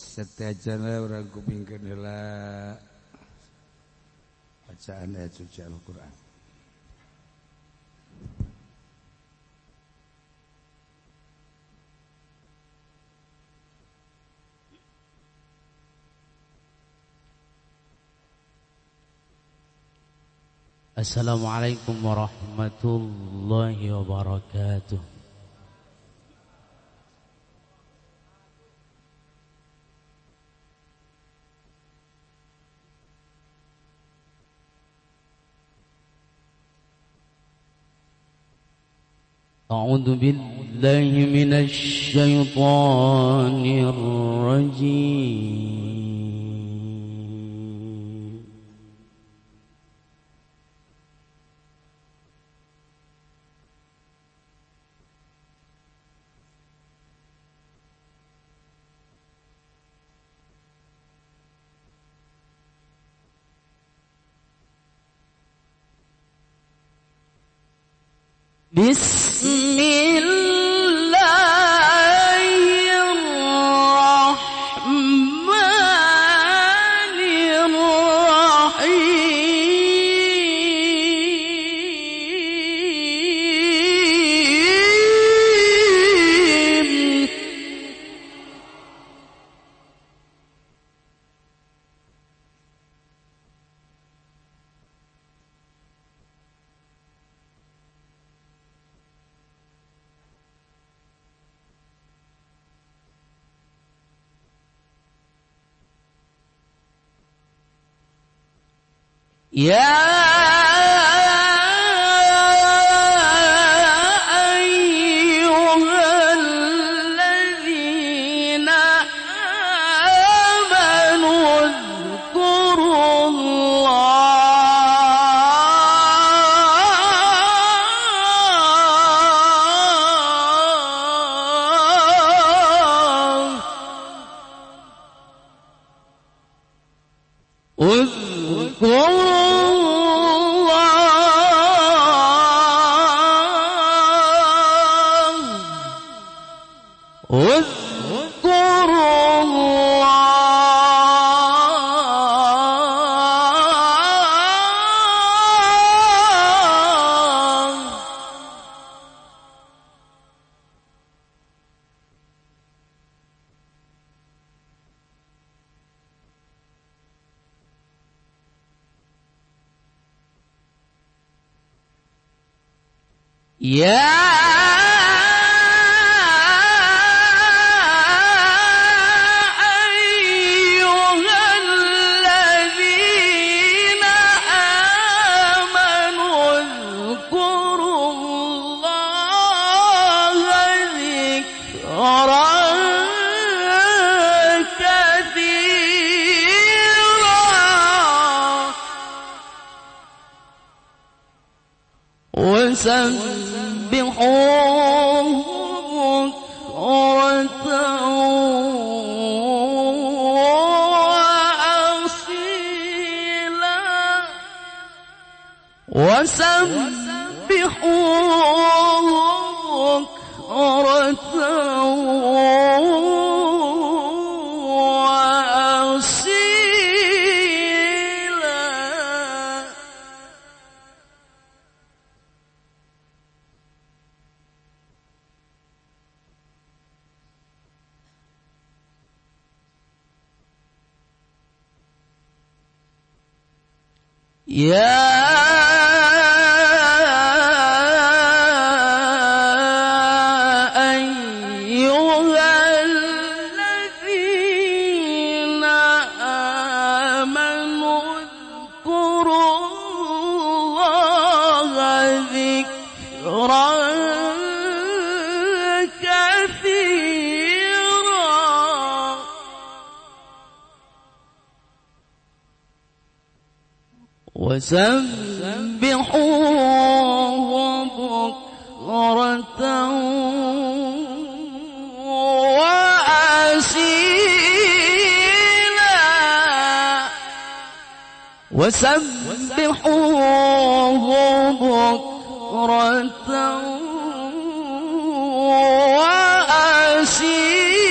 Setiajana urang kupingkeun heula bacaan ayat suci Al-Qur'an. Assalamualaikum warahmatullahi wabarakatuh. A'udzu billahi minasy syaithanir rajim. Ya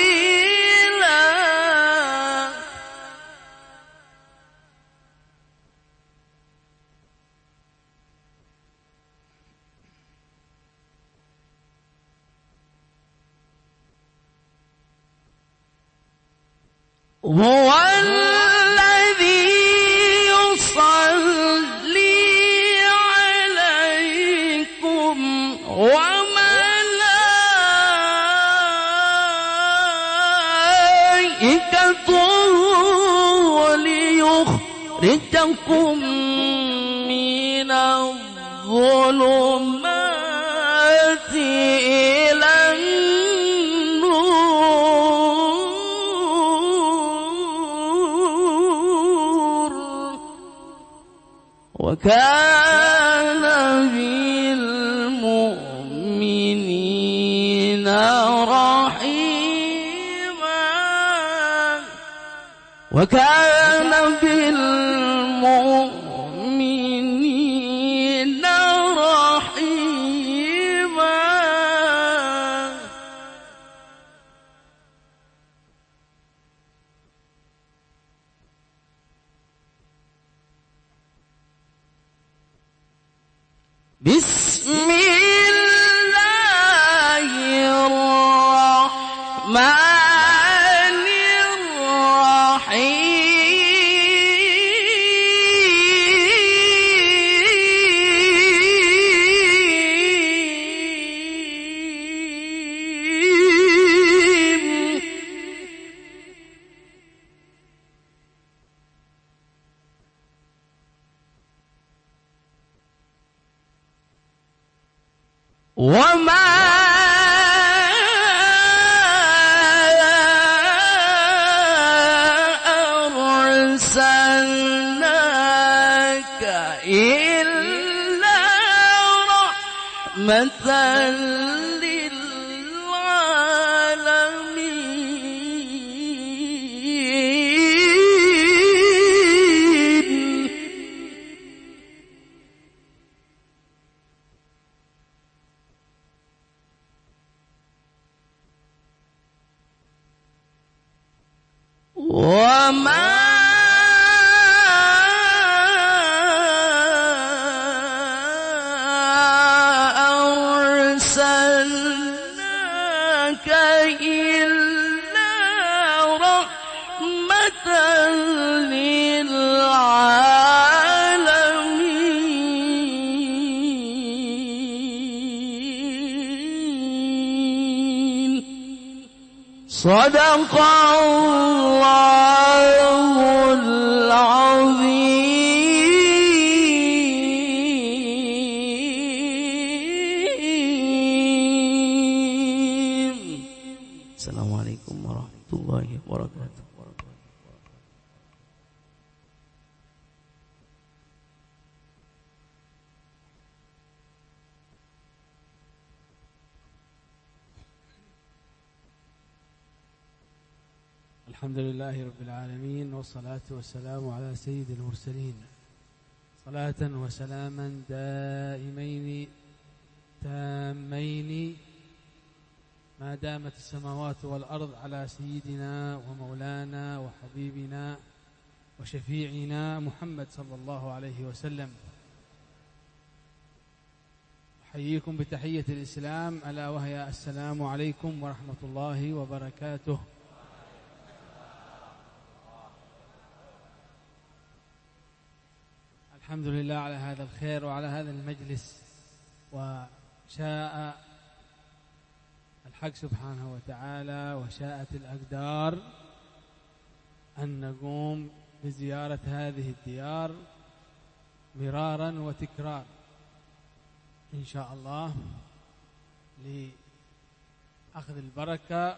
وأصيلا هو الذي يصلي عليكم وملائكته ليخرجكم من الظلمات إلى النور وكان بالمؤمنين رحيما وكان بالمؤمنين رحيما بسم الله الرحمن الرحيم وما أرسلناك إلا رحمة للعالمين وما أرسلناك إلا رحمة للعالمين صدق الله العظيم. Assalamualaikum warahmatullahi wabarakatuh. الحمد لله رب العالمين والصلاة والسلام على سيد المرسلين صلاة وسلاما دائمين تامين ما دامت السماوات والأرض على سيدنا ومولانا وحبيبنا وشفيعنا محمد صلى الله عليه وسلم. أحييكم بتحية الإسلام ألا وهي السلام عليكم ورحمة الله وبركاته. الحمد لله على هذا الخير وعلى هذا المجلس، وشاء الحق سبحانه وتعالى وشاءت الأقدار أن نقوم بزيارة هذه الديار مرارا وتكرار إن شاء الله لأخذ البركة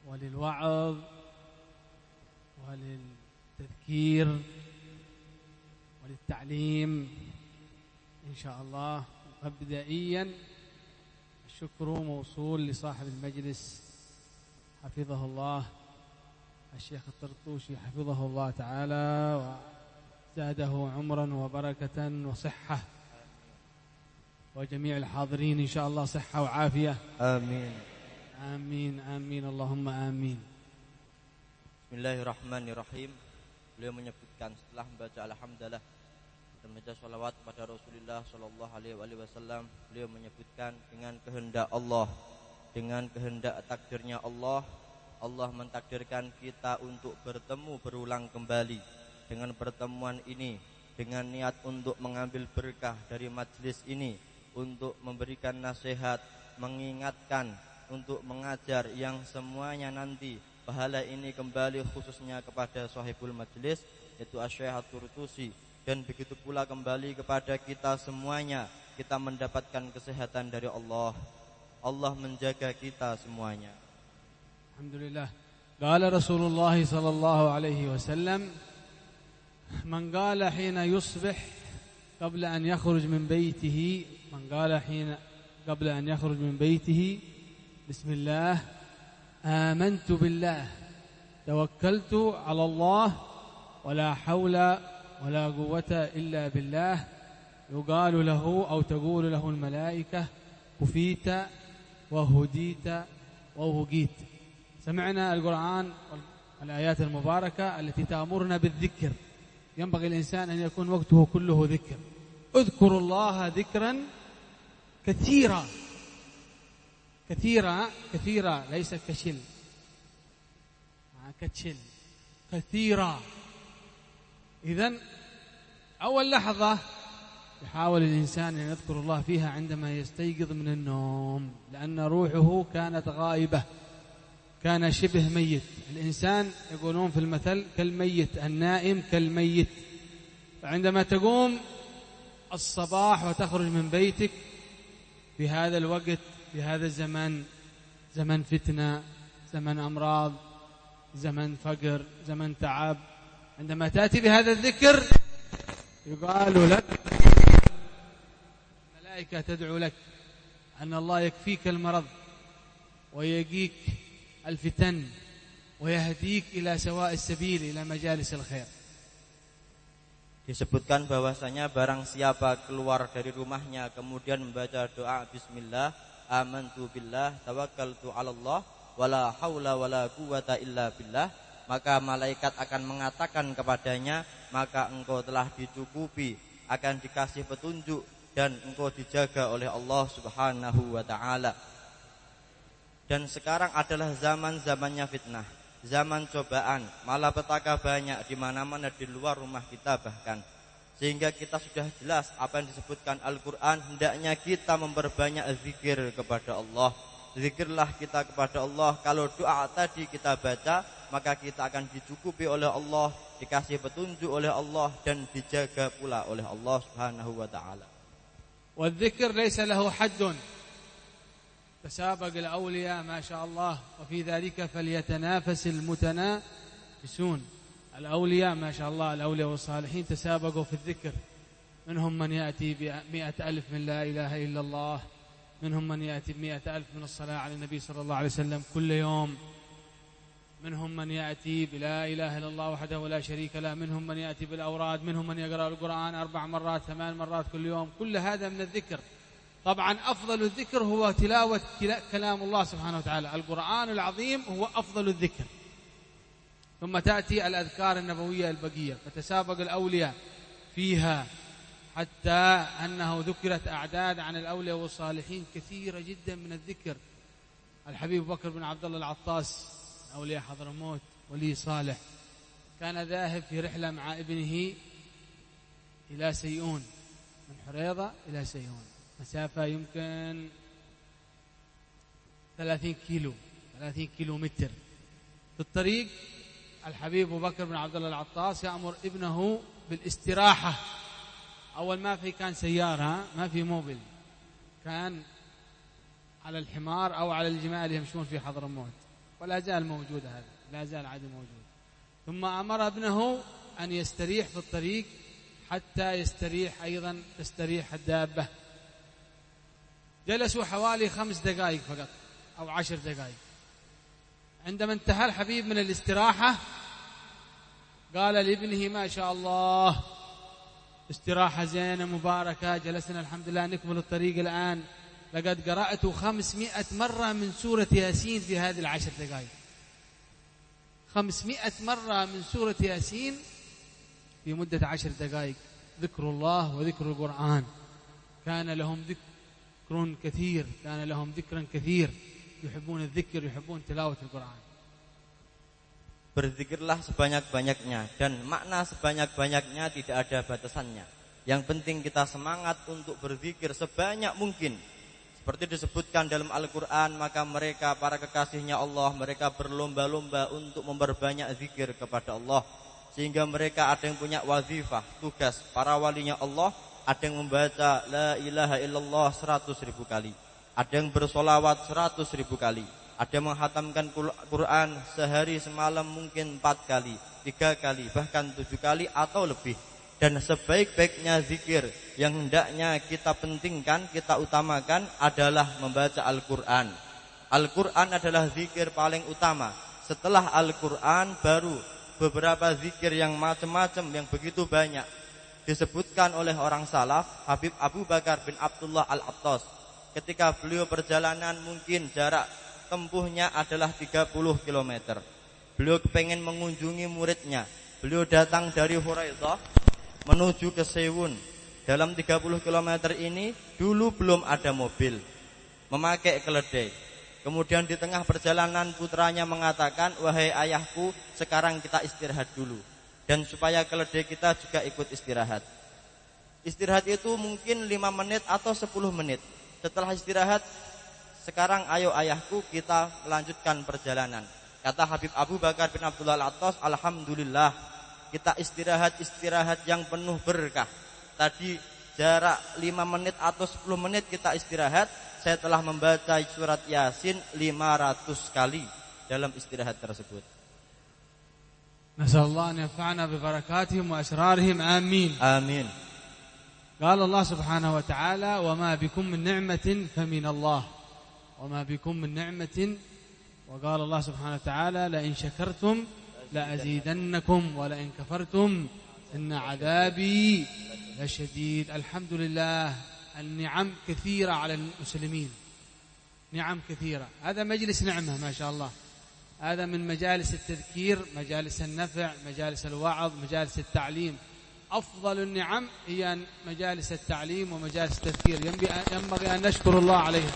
وللوعظ وللتذكير وللتعليم إن شاء الله. مبدئيا الشكر موصول لصاحب المجلس حفظه الله الشيخ الطرطوشي حفظه الله تعالى وزاده عمرا وبركة وصحة، وجميع الحاضرين إن شاء الله صحة وعافية. آمين آمين آمين اللهم آمين. Bismillahirrahmanirrahim. Beliau menyebutkan setelah membaca alhamdulillah dan membaca salawat kepada Rasulullah sallallahu alaihi wasallam, beliau menyebutkan dengan kehendak Allah, dengan kehendak takdirnya Allah, Allah mentakdirkan kita untuk bertemu berulang kembali. Dengan pertemuan ini, dengan niat untuk mengambil berkah dari majelis ini, untuk memberikan nasihat, mengingatkan, untuk mengajar, yang semuanya nanti pahala ini kembali khususnya kepada sahibul majelis, yaitu Asy-Syaikh At-Turtusi, dan begitu pula kembali kepada kita semuanya. Kita mendapatkan kesehatan dari Allah. Allah menjaga kita semuanya. Alhamdulillah. Qala Rasulullah sallallahu alaihi wasallam, man qala hina yusbih qabla an yakhruj min baytihi, man qala hina qabla an yakhruj min baytihi, bismillah, amantu billah, tawakkaltu ala Allah, wala hawla wala quwwata illa billah, yuqalu lahu aw taqulu lahu al-malaikah kufita wa hudita wa wuqita. سمعنا القرآن والآيات المباركة التي تأمرنا بالذكر. ينبغي الإنسان أن يكون وقته كله ذكر. اذكروا الله ذكرا كثيرا كثيرا كثيرا، ليس كشل كتشل، كثيرا. إذن أول لحظة يحاول الإنسان أن يذكر الله فيها عندما يستيقظ من النوم، لأن روحه كانت غائبة، كان شبه ميت. الإنسان يقولون في المثل كالميت، النائم كالميت. فعندما تقوم الصباح وتخرج من بيتك في هذا الوقت، في هذا الزمن، زمن فتنة، زمن أمراض، زمن فقر، زمن تعب، عندما تأتي بهذا الذكر يقال لك، الملائكة تدعو لك أن الله يكفيك المرض ويقيك الفتن ويهديك إلى سواء السبيل، إلى مجالس الخير. Disebutkan bahwasanya barang siapa keluar dari rumahnya kemudian membaca doa bismillah, amantu billah, tawakkaltu 'ala Allah, wala haula wala quwwata illa billah, maka malaikat akan mengatakan kepadanya, maka engkau telah dicukupi, akan dikasih petunjuk, dan engkau dijaga oleh Allah Subhanahu wa taala. Dan sekarang adalah zaman-zamannya fitnah, zaman cobaan, malapetaka banyak di mana-mana di luar rumah kita bahkan. Sehingga kita sudah jelas apa yang disebutkan Al-Qur'an, hendaknya kita memperbanyak zikir kepada Allah. Zikirlah kita kepada Allah. Kalau doa tadi kita baca, maka kita akan dicukupi oleh Allah, dikasih petunjuk oleh Allah, dan dijaga pula oleh Allah Subhanahu wa taala. والذكر ليس له حد، تسابق الأولياء ما شاء الله، وفي ذلك فليتنافس المتنافسون. الأولياء ما شاء الله، الأولياء والصالحين تسابقوا في الذكر، منهم من يأتي ب100,000 من لا إله إلا الله، منهم من يأتي ب100,000 من الصلاة على النبي صلى الله عليه وسلم كل يوم، منهم من يأتي بلا إله إلا الله وحده ولا شريك له، منهم من يأتي بالأوراد، منهم من يقرأ القرآن 4 مرات 8 مرات كل يوم. كل هذا من الذكر. طبعا أفضل الذكر هو تلاوة كلام الله سبحانه وتعالى، القرآن العظيم هو أفضل الذكر، ثم تأتي الأذكار النبوية البقية، فتسابق الأولياء فيها، حتى أنه ذكرت أعداد عن الأولياء والصالحين كثيرة جدا من الذكر. الحبيب بكر بن عبد الله العطاس، أولياء حضرموت، ولي صالح، كان ذاهب في رحلة مع ابنه إلى سيئون، من حريضة إلى سيئون، مسافة يمكن 30 كيلو متر. في الطريق الحبيب بكر بن عبد الله العطاس يأمر ابنه بالاستراحة. أول ما كان سيارة، ما في موبل، كان على الحمار أو على الجمال يمشون في حضرموت، ولا زال موجود هذا، لا زال عادي موجود. ثم أمر ابنه أن يستريح في الطريق حتى يستريح أيضا تستريح الدابة. جلسوا حوالي 5 دقائق فقط أو 10 دقائق. عندما انتهى الحبيب من الاستراحة قال لابنه ما شاء الله، استراحة زينة مباركة، جلسنا الحمد لله نكمل الطريق الآن، لقد قرأت 500 مرة من سورة ياسين في هذه 10 دقائق. 500 مرة من سورة ياسين في مدة 10 دقائق. ذكر الله وذكر القرآن. كان لهم ذكر كثير، كان لهم ذكرا كثير، يحبون الذكر، يحبون تلاوة القرآن. berzikirlah sebanyak-banyaknya, dan makna sebanyak-banyaknya tidak ada batasannya. Yang penting kita semangat untuk berzikir sebanyak mungkin. Seperti disebutkan dalam Al-Quran, maka mereka para kekasihnya Allah, mereka berlomba-lomba untuk memperbanyak zikir kepada Allah. Sehingga mereka ada yang punya wazifah, tugas. Para walinya Allah ada yang membaca la ilaha illallah 100.000 kali, ada yang bersolawat 100.000 kali, ada yang menghatamkan Quran sehari semalam mungkin 4 kali, 3 kali, bahkan 7 kali atau lebih. Dan sebaik-baiknya zikir yang hendaknya kita pentingkan, kita utamakan adalah membaca Al-Quran. Al-Quran adalah zikir paling utama. Setelah Al-Quran baru beberapa zikir yang macam-macam, yang begitu banyak. Disebutkan oleh orang salaf, Habib Abu Bakar bin Abdullah Al-Attas, ketika beliau perjalanan mungkin jarak tempuhnya adalah 30 km. Beliau pengen mengunjungi muridnya. Beliau datang dari Huraidah menuju ke Sewun. Dalam 30 km ini dulu belum ada mobil, memakai keledai. Kemudian di tengah perjalanan putranya mengatakan, wahai ayahku, sekarang kita istirahat dulu. Dan supaya keledai kita juga ikut istirahat. Istirahat itu mungkin 5 menit atau 10 menit. Setelah istirahat, sekarang ayo ayahku kita melanjutkan perjalanan. Kata Habib Abu Bakar bin Abdullah Al-Attas, alhamdulillah kita istirahat yang penuh berkah. Tadi jarak 5 menit atau 10 menit kita istirahat, saya telah membaca surat Yasin 500 kali dalam istirahat tersebut. Nasallallahu an yanfa'ana bi barakatihim wa asrarihim, amin. Amin. قال الله سبحانه وتعالى وما بكم من نعمة فمن الله وما بكم من نعمة وقال الله سبحانه وتعالى لئن شكرتم لأزيدنكم ولئن كفرتم إن عذابي لشديد. الحمد لله، النعم كثيرة على المسلمين، نعم كثيرة. هذا مجلس نعمة ما شاء الله، هذا من مجالس التذكير، مجالس النفع، مجالس الوعظ، مجالس التعليم. أفضل النعم هي مجالس التعليم ومجالس التذكير، ينبغي أن نشكر الله عليها.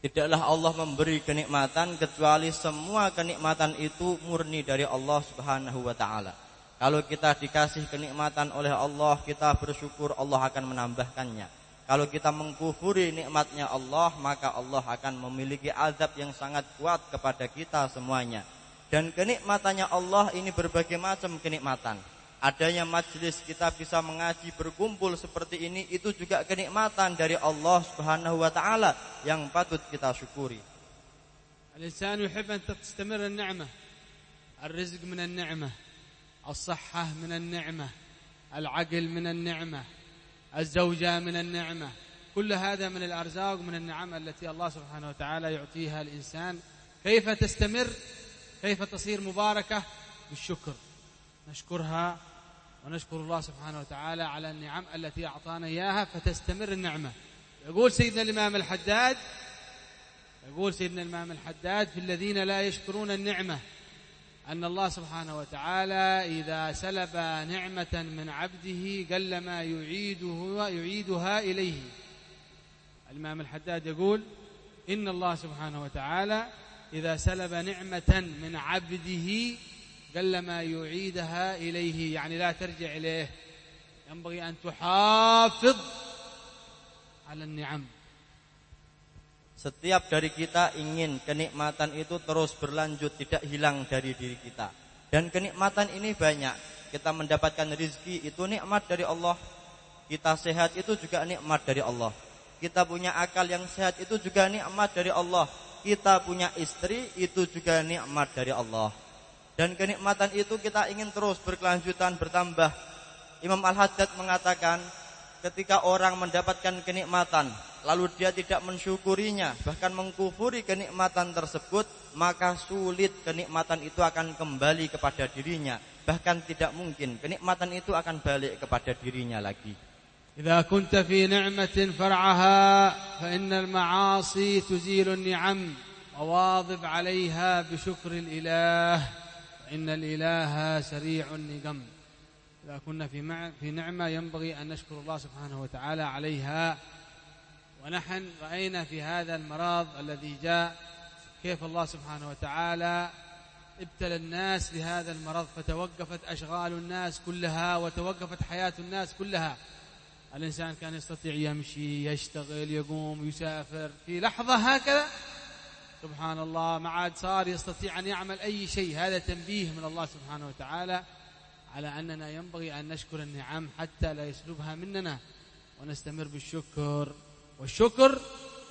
Tidaklah Allah memberi kenikmatan kecuali semua kenikmatan itu murni dari Allah Subhanahu wa taala. Kalau kita dikasih kenikmatan oleh Allah, kita bersyukur, Allah akan menambahkannya. Kalau kita mengkufuri nikmatnya Allah, maka Allah akan memiliki azab yang sangat kuat kepada kita semuanya. Dan kenikmatannya Allah ini berbagai macam kenikmatan. Adanya majlis kita bisa mengaji berkumpul seperti ini, itu juga kenikmatan dari Allah Subhanahu wa taala yang patut kita syukuri. الإنسان يحب أن تستمر النعمة، الرزق من النعمة، الصحة من النعمة، العقل من النعمة، الزوجة من النعمة، كل هذا من الأرزاق من النعم التي الله سبحانه وتعالى يعطيها الإنسان. كيف تستمر؟ كيف تصير مباركة؟ بالشكر، نشكرها ونشكر الله سبحانه وتعالى على النعم التي أعطانا إياها فتستمر النعمة. يقول سيدنا الإمام الحداد في الذين لا يشكرون النعمة أن الله سبحانه وتعالى إذا سلب نعمة من عبده قلما يعيدها إليه. الإمام الحداد يقول إن الله سبحانه وتعالى إذا سلب نعمة من عبده قلما يعيدها إليه، يعني لا ترجع إليه. ينبغي أن تحافظ على النعم. Setiap dari kita ingin kenikmatan itu terus berlanjut, tidak hilang dari diri kita. Dan kenikmatan ini banyak. Kita mendapatkan rezeki itu nikmat dari Allah. Kita sehat itu juga nikmat dari Allah. Kita punya akal yang sehat itu juga nikmat dari Allah. Kita punya istri itu juga nikmat dari Allah. Dan kenikmatan itu kita ingin terus berkelanjutan, bertambah. Imam Al-Haddad mengatakan, ketika orang mendapatkan kenikmatan lalu dia tidak mensyukurinya, bahkan mengkufuri kenikmatan tersebut, maka sulit kenikmatan itu akan kembali kepada dirinya. Bahkan tidak mungkin kenikmatan itu akan balik kepada dirinya lagi. إذا كنت في نعمة فرعها فإن المعاصي تزيل النعم وواظب عليها بشكر الإله إن الإله سريع النقم. إذا كنا في نعمة ينبغي أن نشكر الله سبحانه وتعالى عليها ونحن رأينا في هذا المرض الذي جاء كيف الله سبحانه وتعالى ابتلى الناس بهذا المرض، فتوقفت أشغال الناس كلها وتوقفت حياة الناس كلها. الإنسان كان يستطيع يمشي، يشتغل، يقوم، يسافر في لحظة هكذا، سبحان الله، ما عاد صار يستطيع أن يعمل أي شيء. هذا تنبيه من الله سبحانه وتعالى على أننا ينبغي أن نشكر النعم حتى لا يسلبها مننا، ونستمر بالشكر. والشكر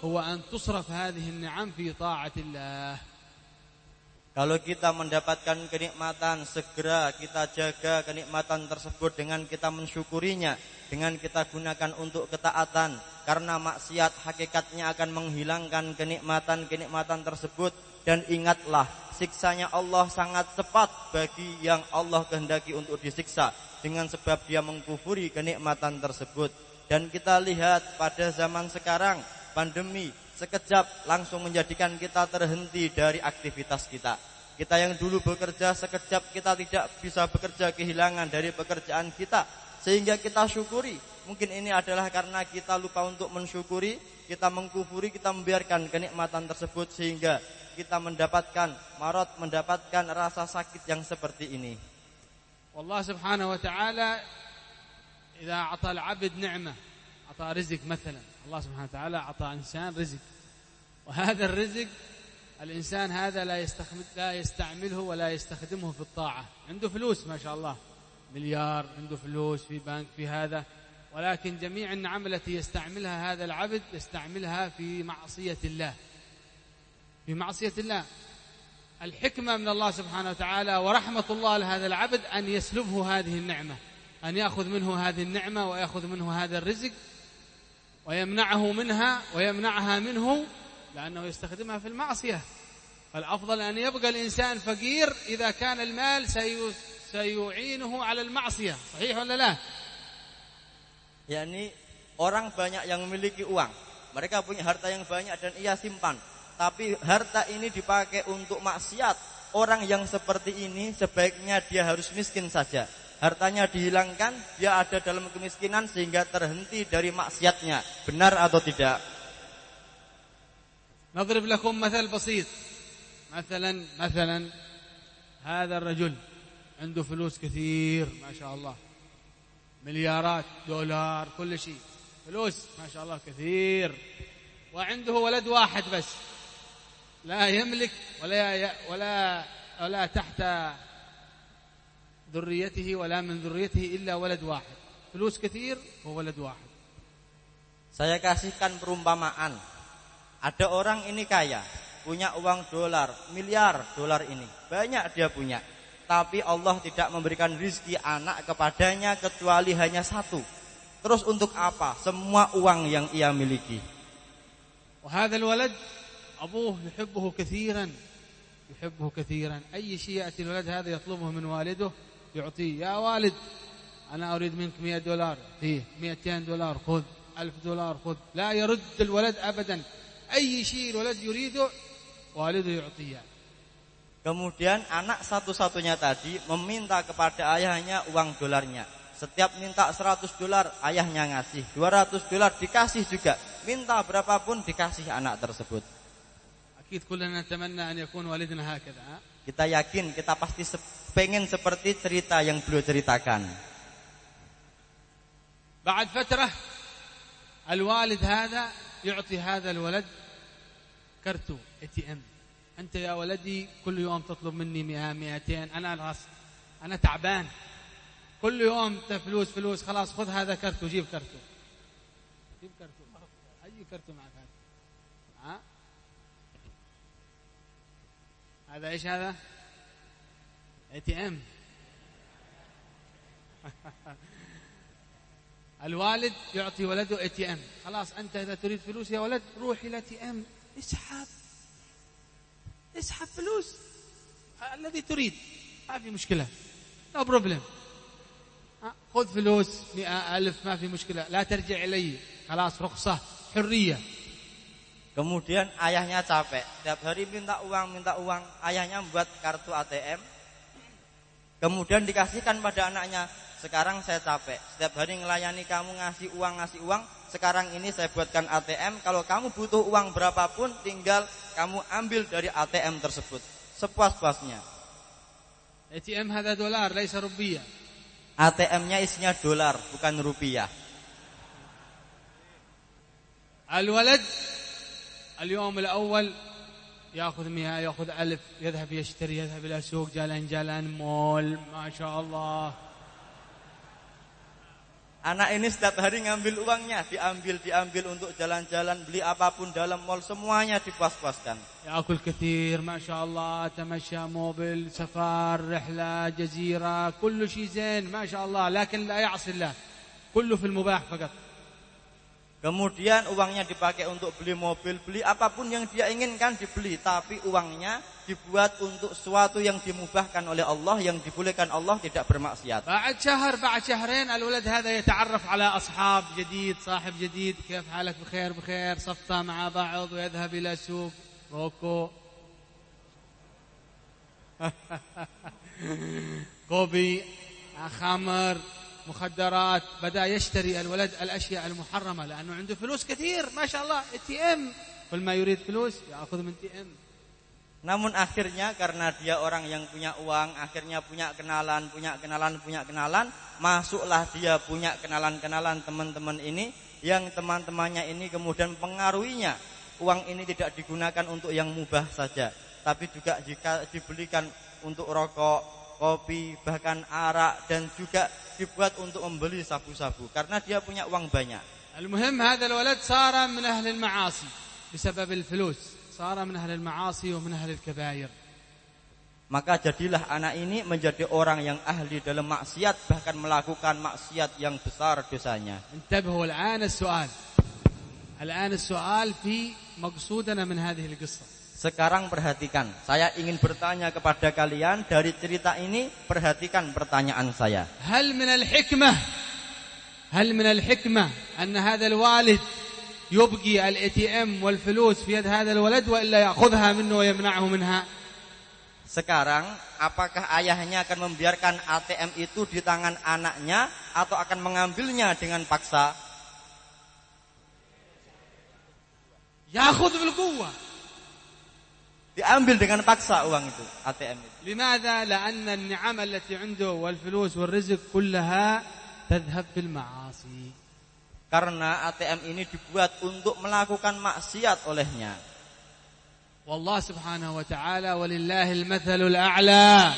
هو أن تصرف هذه النعم في طاعة الله. Kalau kita mendapatkan kenikmatan, segera kita jaga kenikmatan tersebut dengan kita mensyukurinya, dengan kita gunakan untuk ketaatan. Karena maksiat hakikatnya akan menghilangkan kenikmatan-kenikmatan tersebut. Dan ingatlah, siksanya Allah sangat cepat bagi yang Allah kehendaki untuk disiksa, dengan sebab dia mengkufuri kenikmatan tersebut. Dan kita lihat pada zaman sekarang, pandemi sekejap langsung menjadikan kita terhenti dari aktivitas kita. Kita yang dulu bekerja, sekejap kita tidak bisa bekerja, kehilangan dari pekerjaan kita. Sehingga kita syukuri. Mungkin ini adalah karena kita lupa untuk mensyukuri, kita mengkufuri, kita membiarkan kenikmatan tersebut, sehingga kita mendapatkan marad, mendapatkan rasa sakit yang seperti ini. والله سبحانه وتعالى إذا أعطى العبد نعمة، أعطى رزق مثلا، الله سبحانه وتعالى أعطى إنسان رزق، وهذا الرزق الإنسان هذا لا يستعمله ولا يستخدمه في الطاعة. عنده فلوس ما شاء الله، مليار، عنده فلوس في بنك، في هذا، ولكن جميع النعم التي يستعملها هذا العبد يستعملها في معصية الله، في معصية الله. الحكمة من الله سبحانه وتعالى ورحمة الله لهذا العبد أن يسلبه هذه النعمة، أن يأخذ منه هذه النعمة ويأخذ منه هذا الرزق ويمنعه منها ويمنعها منه، لأنه يستخدمها في المعصية. فالأفضل أن يبقى الإنسان فقير إذا كان المال سيعينه على المعصية. صحيح ولا لا؟ yakni orang banyak yang memiliki uang, mereka punya harta yang banyak dan ia simpan, tapi harta ini dipakai untuk maksiat. Orang yang seperti ini sebaiknya dia harus miskin saja, hartanya dihilangkan, dia ada dalam kemiskinan sehingga terhenti dari maksiatnya. Benar atau tidak? نضرب لكم مثل بسيط. مثلا هذا الرجل عنده فلوس كثير ما شاء الله، مليارات دولار، كل شيء فلوس ما شاء الله كثير، وعنده ولد واحد بس، لا يملك ولا تحت ذريته ولا من ذريته إلا ولد واحد. فلوس كثير وولد واحد. Saya kasihkan perumpamaan. Ada orang ini kaya, punya uang dolar, miliar dolar ini, banyak dia punya. Tapi Allah tidak memberikan rizki anak kepadanya kecuali hanya satu. Terus untuk apa semua uang yang ia miliki? وهذا الولد أبوه يحبه كثيرا، أي شيء يأتي الولد هذا يطلبه من والده يعطيه. يا والد أنا أريد منك $100، فيه $200 خذ، $1000 خذ. لا يرد الولد أبدا، أي شيء الولد يريده والده يعطيه. Kemudian anak satu-satunya tadi meminta kepada ayahnya uang dolarnya. Setiap minta $100, ayahnya ngasih. $200 dikasih juga. Minta berapapun dikasih anak tersebut. أكيد كلنا نتمنى أن يكون والدنا هكذا. Kita yakin, kita pasti pengen seperti cerita yang beliau ceritakan. بعد فترة الوالد هذا يعطي هذا الولد كرتو ATM. أنت يا ولدي كل يوم تطلب مني 100 200، أنا تعبان، كل يوم فلوس، خلاص خذ هذا كرتو، جيب كرتو، أي كرتو معك هذا؟ هذا إيش هذا؟ ATM. الوالد يعطي ولده ATM. خلاص أنت إذا تريد فلوس يا ولد روح إلى ATM، اسحب فلوس الذي تريد، ما في مشكلة، no problem. خذ فلوس 100,000 ما في مشكلة، لا ترجع إلي، خلاص رخصة حرية. Kemudian ayahnya capek, setiap hari minta uang, ayahnya membuat kartu ATM. Kemudian dikasihkan pada anaknya, sekarang saya capek, setiap hari ngelayani kamu, ngasih uang, sekarang ini saya buatkan ATM, kalau kamu butuh uang berapapun tinggal kamu ambil dari ATM tersebut sepuas-puasnya. ATM هذا دولار ليس روبية. ATM-nya isinya dolar bukan rupiah. الولد اليوم الأول يأخذ 100 يأخذ 1000 يذهب يشتري يذهب إلى سوق jalan-jalan mall ما شاء الله. Anak ini setiap hari ngambil uangnya, diambil untuk jalan-jalan, beli apapun dalam mall, semuanya dipuas-puaskan. يأكل كثير ما شاء الله تمشى موبل سفر رحلة جزيرة كل شيء زين ما شاء الله لكن لا يعصي الله كله في المباح فقط. Kemudian uangnya dipakai untuk beli mobil, beli apapun yang dia inginkan dibeli, tapi uangnya dibuat untuk sesuatu yang dimubahkan oleh Allah, yang dibolehkan Allah, tidak bermaksiat. بعد شهر بعد شهرين الولد هذا يتعرف على أصحاب جديد صاحب جديد كيف حالك بخير بخير صفطة مع بعض ويذهب إلى سوق روكو كوبي خمر مخدرات بدأ يشتري الولد الأشياء المحرمة لأنه عنده فلوس كثير ما شاء الله ATM كل ما يريد فلوس يأخذ من ATM. Namun akhirnya karena dia orang yang punya uang, akhirnya punya kenalan, masuklah dia punya kenalan teman-teman ini, yang teman-temannya ini kemudian pengaruhinya. Uang ini tidak digunakan untuk yang mubah saja, tapi juga jika dibelikan untuk rokok, kopi, bahkan arak, dan juga dibuat untuk membeli sabu-sabu karena dia punya uang banyak. المهم هذا الولد صار من أهل المعاصي بسبب الفلوس. صار من أهل المعاصي ومن أهل الكبائر. Maka jadilah anak ini menjadi orang yang ahli dalam maksiat, bahkan melakukan maksiat yang besar dosanya. انتبهوا الآن السؤال في مقصودنا من هذه القصة. Sekarang perhatikan, saya ingin bertanya kepada kalian dari cerita ini, perhatikan pertanyaan saya. هل من الحكمة أن هذا الوالد يبقي الATM والفلوس في يد هذا الولد وإلا يأخذها منه ويمنعه منها. Sekarang apakah ayahnya akan membiarkan ATM itu di tangan anaknya atau akan mengambilnya dengan paksa? يأخذ بالقوة. Diambil dengan paksa uang itu, ATM itu. لماذا؟ لأن النعم التي عنده والفلوس والرزق كلها تذهب في المعاصي. Karena ATM ini dibuat untuk melakukan maksiat olehnya. والله سبحانه وتعالى ولله المثل الأعلى.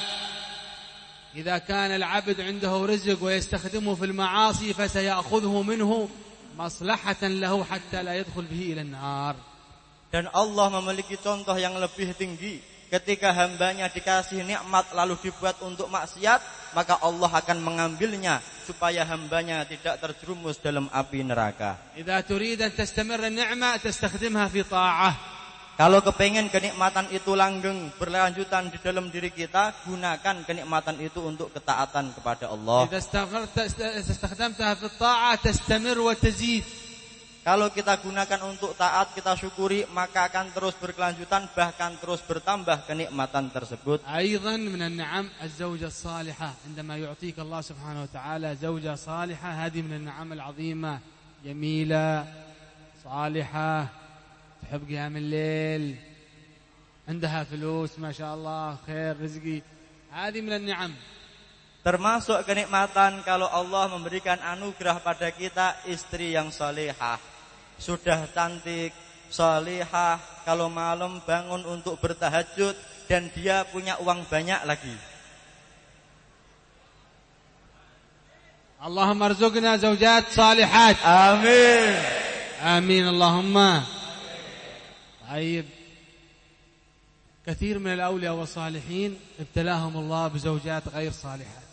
إذا كان العبد عنده رزق ويستخدمه في المعاصي فسيأخذه منه مصلحة له حتى لا يدخل به إلى النار. Dan Allah memiliki contoh yang lebih tinggi. Ketika hambanya dikasih nikmat lalu dibuat untuk maksiat, maka Allah akan mengambilnya supaya hambanya tidak terjerumus dalam api neraka. إذا تريد أن تستمر النعمة تستخدمها في طاعة. Kalau kepengen kenikmatan itu langgeng berlanjutan di dalam diri kita, gunakan kenikmatan itu untuk ketaatan kepada Allah. إذا استخدمتها في الطاعة تستمر وتزيد. Kalau kita gunakan untuk taat, kita syukuri, maka akan terus berkelanjutan, bahkan terus bertambah kenikmatan tersebut. أيضا من النعم الزوجة الصالحة. عندما يعطيك الله سبحانه وتعالى زوجة صالحة هذه من النعم العظيمة. جميلة صالحة تحب قيام الليل عندها فلوس ما شاء الله خير رزقي. هذه من النعم. Termasuk kenikmatan kalau Allah memberikan anugerah pada kita istri yang salihah. Sudah cantik, salihah, kalau malam bangun untuk bertahajud, dan dia punya uang banyak lagi. Allahumma arzuqna zawjat salihat. Amin. Amin Allahumma. طيب كثير من الأولياء والصالحين ابتلاهم الله بزوجات غير صالحات.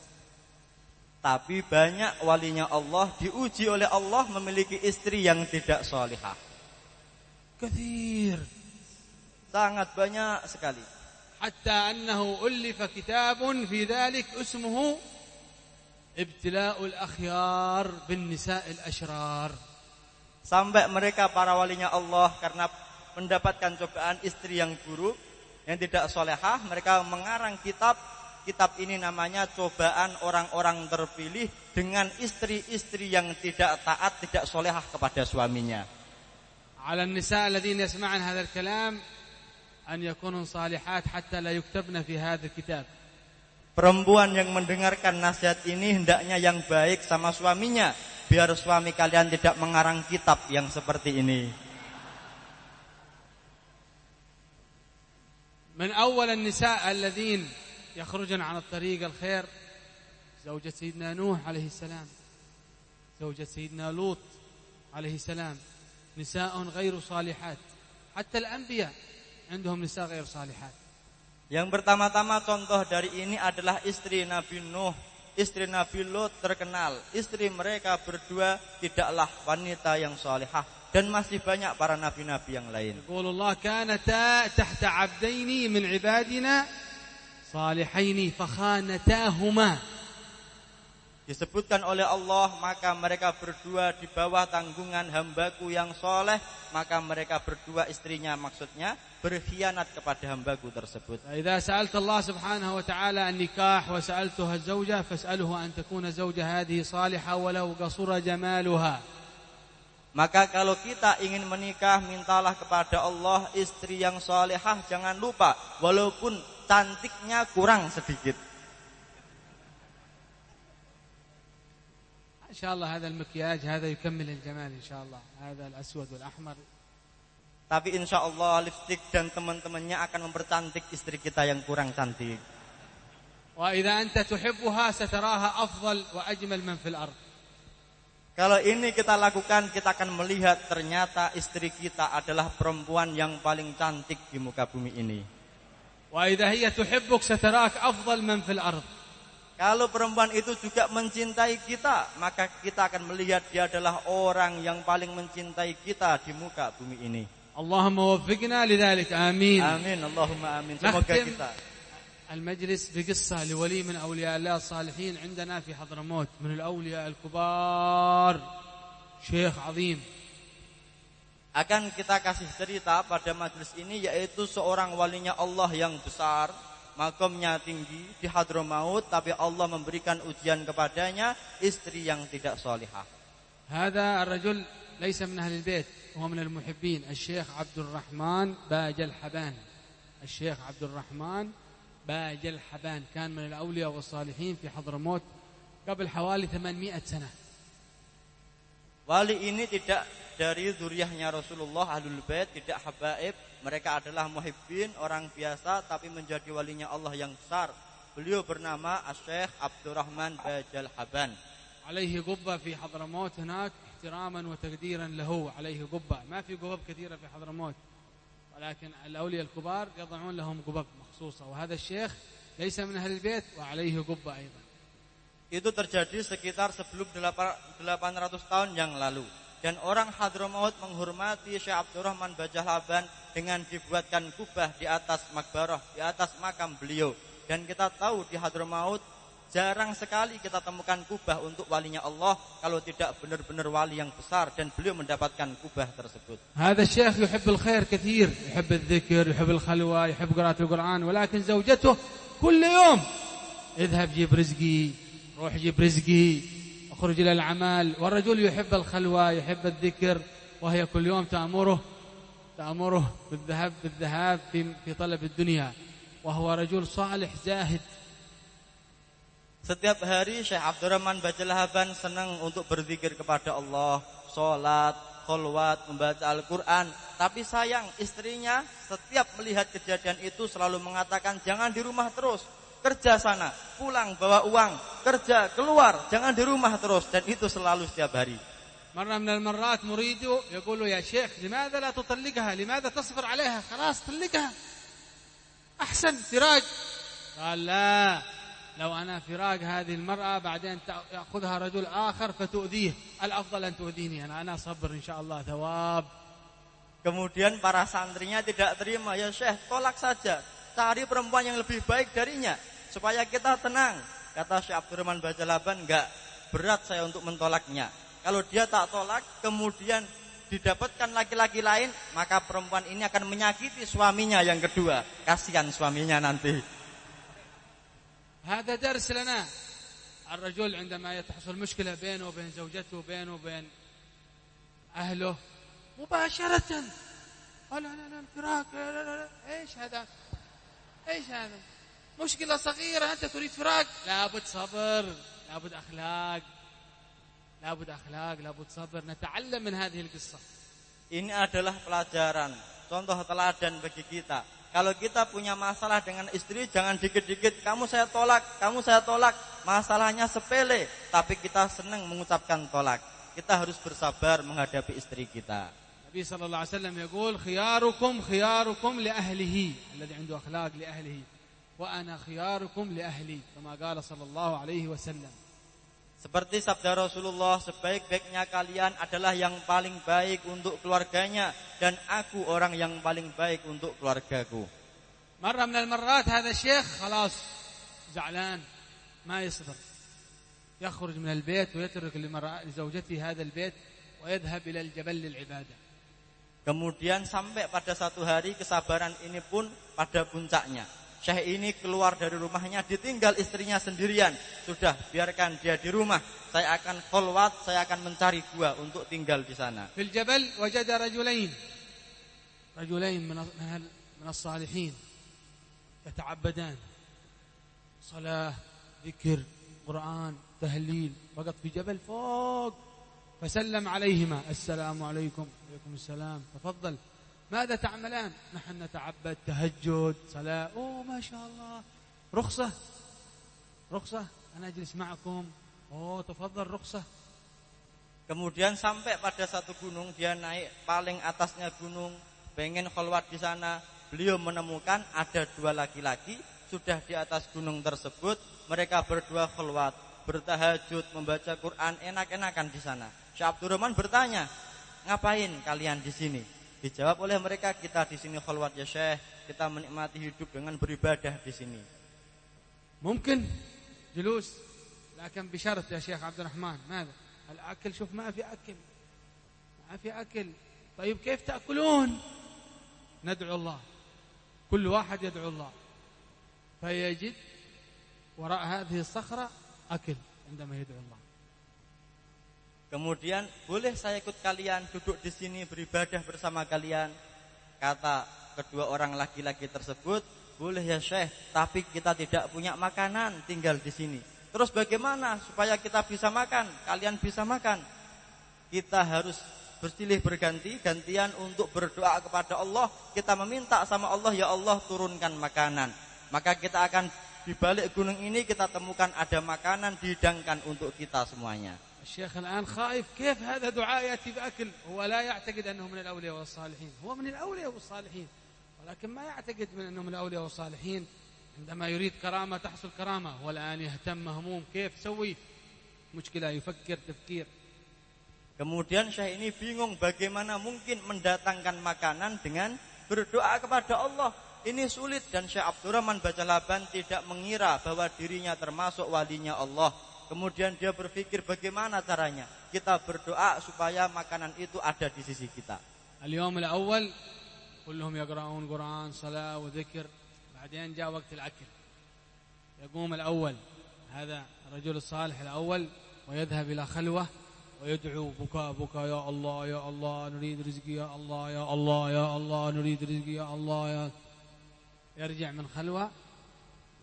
Tapi banyak walinya Allah diuji oleh Allah memiliki istri yang tidak salihah. كثير. Sangat banyak sekali. حتى أنه ألف كتاب في ذلك اسمه ابتلاء الأخيار بالنساء الأشرار. Sampai mereka para walinya Allah karena mendapatkan cobaan istri yang buruk, yang tidak salihah, mereka mengarang kitab kitab ini namanya cobaan orang-orang terpilih dengan istri-istri yang tidak taat, tidak solehah kepada suaminya. على النساء الذين يسمعن هذا الكلام أن يكونوا صالحات حتى لا يكتبن في هذا الكتاب. Perempuan yang mendengarkan nasihat ini hendaknya yang baik sama suaminya, biar suami kalian tidak mengarang kitab yang seperti ini. من أول النساء الذين يخرجن عن الطريق الخير زوجة سيدنا نوح عليه السلام، زوجة سيدنا لوط عليه السلام، نساء غير صالحات، حتى الأنبياء عندهم نساء غير صالحات. Yang pertama-tama contoh dari ini adalah istri Nabi Nuh, istri Nabi Lot terkenal. Istri mereka berdua tidaklah wanita yang salihah, dan masih banyak para nabi-nabi yang lain. يقول الله كانتا تحت عبدين من عبادنا صالحين فخانتاهما. Disebutkan oleh Allah, maka mereka berdua di bawah tanggungan hambaku yang soleh, maka mereka berdua istrinya maksudnya berkhianat kepada hambaku tersebut. إذا سألت الله سبحانه وتعالى النكاح وسألتها الزوجة فاسأله أن تكون زوجة هذه صالحة ولو قصر جمالها. Maka kalau kita ingin menikah, mintalah kepada Allah istri yang salihah, jangan lupa walaupun cantiknya kurang sedikit. إن شاء الله هذا المكياج هذا يكمل الجمال إن شاء الله، هذا الأسود والأحمر. Tapi insya Allah lipstik dan teman-temannya akan mempercantik istri kita yang kurang cantik. وإذا أنت تحبها ستراها أفضل وأجمل من في الأرض. Kalau ini kita lakukan, kita akan melihat ternyata istri kita adalah perempuan yang paling cantik di muka bumi ini. وإذا هي تحبك ستراك أفضل من في الأرض. Kalau perempuan itu juga mencintai kita, maka kita akan melihat dia adalah orang yang paling mencintai kita di muka bumi ini. Allahumma waffiqna lidhalik. Amin. Amin. Allahumma amin. Semoga kita. المجلس بقصة لولي من أولياء الله الصالحين عندنا في حضرموت من الأولياء الكبار شيخ عظيم. Akan kita kasih cerita pada majelis ini, yaitu seorang walinya Allah yang besar, makamnya tinggi di Hadramaut, tapi Allah memberikan ujian kepadanya istri yang tidak salihah. هذا الرجل ليس من أهل البيت، هو من المحبين. الشيخ عبد الرحمن باج الحبان. الشيخ عبد الرحمن باج الحبان كان من الأولياء والصالحين في حضرموت قبل حوالي 800 سنة. Wali ini tidak dari zuriyahnya Rasulullah, Ahlul Bait, tidak habaib. Mereka adalah muhibbin, orang biasa, tapi menjadi walinya Allah yang besar. Beliau bernama Syekh Abdurrahman Bajal Haban. عليه قبة في حضرموت هناك احتراما وتقديرا له. عليه قبة، ما في قبب كثيرة في حضرموت، ولكن الأولياء الكبار يضعون لهم قبب مخصوصة، وهذا الشيخ ليس من أهل البيت وعليه قبة أيضا. Itu terjadi sekitar sebelum 800 tahun yang lalu. Dan orang Hadramaut menghormati Syekh Abdurrahman Bajal Haban dengan dibuatkan kubah di atas makbarah, di atas makam beliau. Dan kita tahu di Hadramaut jarang sekali kita temukan kubah untuk walinya Allah kalau tidak benar-benar wali yang besar, dan beliau mendapatkan kubah tersebut. هذا الشيخ يحب الخير كثير، يحب الذكر، يحب الخلوة، يحب قراءة القرآن، ولكن زوجته كل يوم اذهب جيب رزقي، روح جيب رزقي، اخرج إلى العمل. والرجل يحب الخلوة، يحب الذكر، وهي كل يوم تأمره بالذهاب في طلب الدنيا، وهو رجل صالح زاهد. Setiap hari Syekh Abdurrahman Bajal Haban senang untuk berzikir kepada Allah, sholat, kholwat, membaca Al-Quran. Tapi sayang, istrinya setiap melihat kejadian itu selalu mengatakan, jangan di rumah terus, kerja sana, pulang bawa uang, kerja, keluar, jangan di rumah terus. Dan itu selalu setiap hari. مرة من المرات مريده يقول له يا شيخ لماذا لا تطلقها، لماذا تصبر عليها، خلاص طلقها أحسن فراق. قال لا، لو أنا فراق هذه المرأة بعدين يأخذها رجل آخر فتؤذيه، الأفضل أن تؤذيني أنا صبر إن شاء الله ثواب. Kemudian para santrinya tidak terima, ya Syekh tolak saja, cari perempuan yang lebih baik darinya supaya kita tenang. Kata Syekh Abdurrahman Bajal Haban, enggak, berat saya untuk mentolaknya. Kalau dia tak tolak kemudian didapatkan laki-laki lain, maka perempuan ini akan menyakiti suaminya yang kedua. Kasihan suaminya nanti. هذا درس لنا. الرجل عندما تحصل مشكلة بينه وبين زوجته بينه وبين أهله مباشرة لا لا لا الفراق لا لا لا إيش هذا؟ إيش هذا؟ مشكلة صغيرة أنت تريد فراق. لابد صبر، لابد أخلاق، لابد أخلاق، لابد صبر. نتعلم من هذه القصة. Ini adalah pelajaran, contoh teladan bagi kita. Kalau kita punya masalah dengan istri, jangan dikit-dikit kamu saya tolak, kamu saya tolak. Masalahnya sepele, tapi kita senang mengucapkan tolak. Kita harus bersabar menghadapi istri kita. Nabi sallallahu alaihi wasallam يقول خياركم لأهله الذي عنده أخلاق لأهله وأنا خياركم لأهلي كما قال صلى الله عليه وسلم. Seperti sabda Rasulullah, sebaik-baiknya kalian adalah yang paling baik untuk keluarganya dan aku orang yang paling baik untuk keluargaku. مرة من المرات هذا الشيخ خلاص زعلان ما يصبر يخرج من البيت ويترك لزوجته هذا البيت ويذهب إلى الجبل للعبادة. Kemudian sampai pada satu hari kesabaran ini pun pada puncaknya. Syekh ini keluar dari rumahnya ditinggal istrinya sendirian. Sudah, biarkan dia di rumah. Saya akan kholwat, saya akan mencari gua untuk tinggal di sana. Fil jabal wajada rajulain min as-salihin yata'abbadan. Salah, zikr, Quran, tahlil. Faqat fi jabal fawq. فسلم عليهما السلام عليكم وعليكم السلام تفضل ماذا تعملان نحن نتعبد تهجد صلاة ما شاء الله رخصة أنا أجلس معكم تفضل رخصة. Kemudian sampai pada satu gunung, dia naik paling atasnya gunung, pengen kholwat di sana. Beliau menemukan ada dua laki-laki sudah di atas gunung tersebut. Mereka berdua kholwat, bertahajud, membaca Quran, enak-enakan di sana. Syekh Abdurrahman bertanya, ngapain kalian di sini? Dijawab oleh mereka, kita di sini kholwat ya Syekh, kita menikmati hidup dengan beribadah di sini. ممكن جلوس لكن بشرط يا شيخ عبد الرحمن ماذا؟ الأكل شوف ما في أكل طيب كيف تأكلون؟ ندعو الله كل واحد يدعو الله فيجد وراء هذه الصخرة أكل عندما يدعو الله. Kemudian, boleh saya ikut kalian duduk di sini beribadah bersama kalian? Kata kedua orang laki-laki tersebut, boleh ya Syekh, tapi kita tidak punya makanan, tinggal di sini. Terus bagaimana supaya kita bisa makan? Kalian bisa makan? Kita harus bersilih gantian untuk berdoa kepada Allah. Kita meminta sama Allah, ya Allah turunkan makanan. Maka kita akan di balik gunung ini kita temukan ada makanan dihidangkan untuk kita semuanya. الشيخ الآن خائف كيف هذا دعاء يأتي بأكل. هو لا يعتقد أنه من الأولياء والصالحين، هو من الأولياء والصالحين، ولكن ما يعتقد من أنه من الأولياء والصالحين. عندما يريد كرامة تحصل كرامة، هو الآن يهتم مهموم كيف سوي مشكلة، يفكر تفكير. Kemudian Syekh ini bingung bagaimana mungkin mendatangkan makanan dengan berdoa kepada Allah. Ini sulit dan Syekh Abdurrahman Bajalaban tidak mengira bahwa dirinya termasuk walinya Allah. Kemudian dia berpikir bagaimana caranya kita berdoa supaya makanan itu ada di sisi kita. اليوم الأول كلهم يقرؤون قرآن صلاة وذكر. بعدين جاء وقت الأكل يقوم الأول هذا الرجل الصالح الأول ويذهب إلى خلوة ويدعو بكاء يا الله يا الله نريد رزقي يا الله يا الله يا الله نريد رزقي يا الله يا. يرجع من خلوة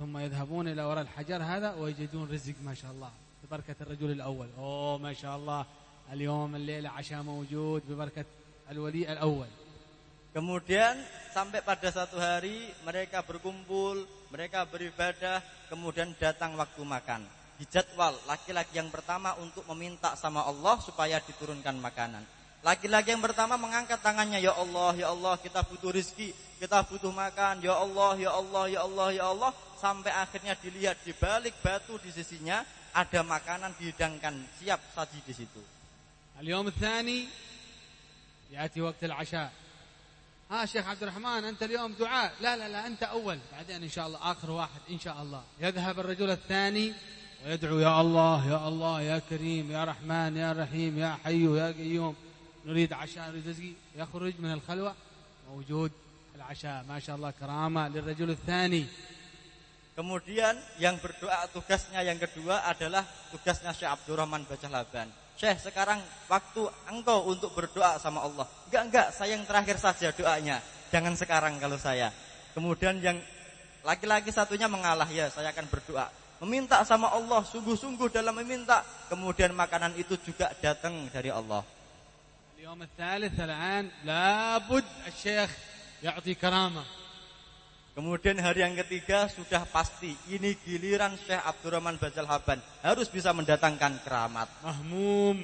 ثم يذهبون إلى وراء الحجر هذا ويجدون رزق ما شاء الله ببركة الرجل الأول. ما شاء الله اليوم الليلة عشاء موجود ببركة الولي الأول. Kemudian sampai pada satu hari mereka berkumpul, mereka beribadah, kemudian datang waktu makan. Dijadwal laki-laki yang pertama untuk meminta sama Allah supaya diturunkan makanan. Laki-laki yang pertama mengangkat tangannya, ya Allah kita butuh rizki, kita butuh makan, ya Allah ya Allah ya Allah ya Allah. Sampai akhirnya dilihat di balik batu di sisinya ada makanan dihidangkan siap saji di situ. اليوم الثاني يأتي وقت العشاء. شيخ عبد الرحمن أنت اليوم دعاء. لا أنت أول، بعدين إن شاء الله آخر واحد إن شاء الله. يذهب الرجل الثاني ويدعو يا الله يا الله يا كريم يا رحمن يا رحيم يا حي يا قيوم نريد عشاء نريد رزقي. يخرج من الخلوة موجود العشاء ما شاء الله كرامة للرجل الثاني. Kemudian yang berdoa tugasnya yang kedua adalah tugasnya Syekh Abdurrahman Bajalaban. Syekh, sekarang waktu engkau untuk berdoa sama Allah. Enggak, saya yang terakhir saja doanya. Jangan sekarang kalau saya. Kemudian yang laki-laki satunya mengalah, ya saya akan berdoa. Meminta sama Allah, sungguh-sungguh dalam meminta. Kemudian makanan itu juga datang dari Allah. اليوم الثالث الآن لابد الشيخ يعطي كرامة. Kemudian hari yang ketiga sudah pasti ini giliran Syekh Abdurrahman Bajalaban harus bisa mendatangkan keramat. مهموم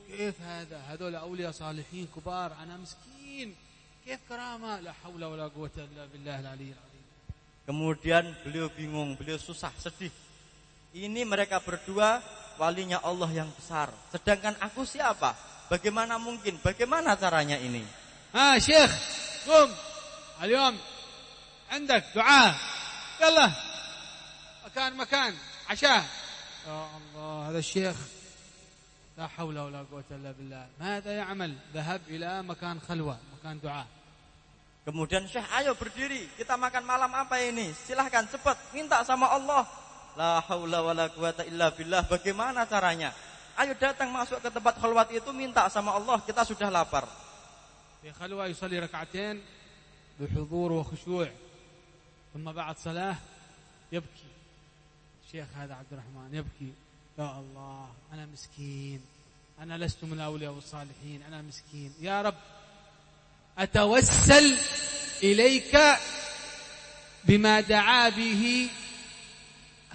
كيف هذا؟ هذول أولياء صالحين كبار، أنا مسكين، كيف كرامة؟ لا حول ولا قوة إلا بالله العلي العظيم. Kemudian beliau bingung, beliau susah, sedih. Ini mereka berdua walinya Allah yang besar, sedangkan aku siapa? Bagaimana mungkin? Bagaimana caranya ini? ها شيخ قم اليوم عندك دعاء يلا مكان عشاء. يا الله هذا الشيخ لا حول ولا قوة إلا بالله ماذا يعمل؟ ذهب إلى مكان خلوة مكان دعاء. Kemudian Syekh, ayo berdiri, kita makan malam apa ini? Silahkan cepat minta sama Allah. La haula wala quwata illa billah. Bagaimana caranya? Ayo datang masuk ke tempat khalwat itu minta sama Allah, kita sudah lapar. في خلوة يصلي ركعتين بحضور وخشوع ثم بعد صلاة يبكي الشيخ هذا عبد الرحمن يبكي. يا الله أنا مسكين، أنا لست من الأولياء والصالحين، أنا مسكين. يا رب أتوسل إليك بما دعا به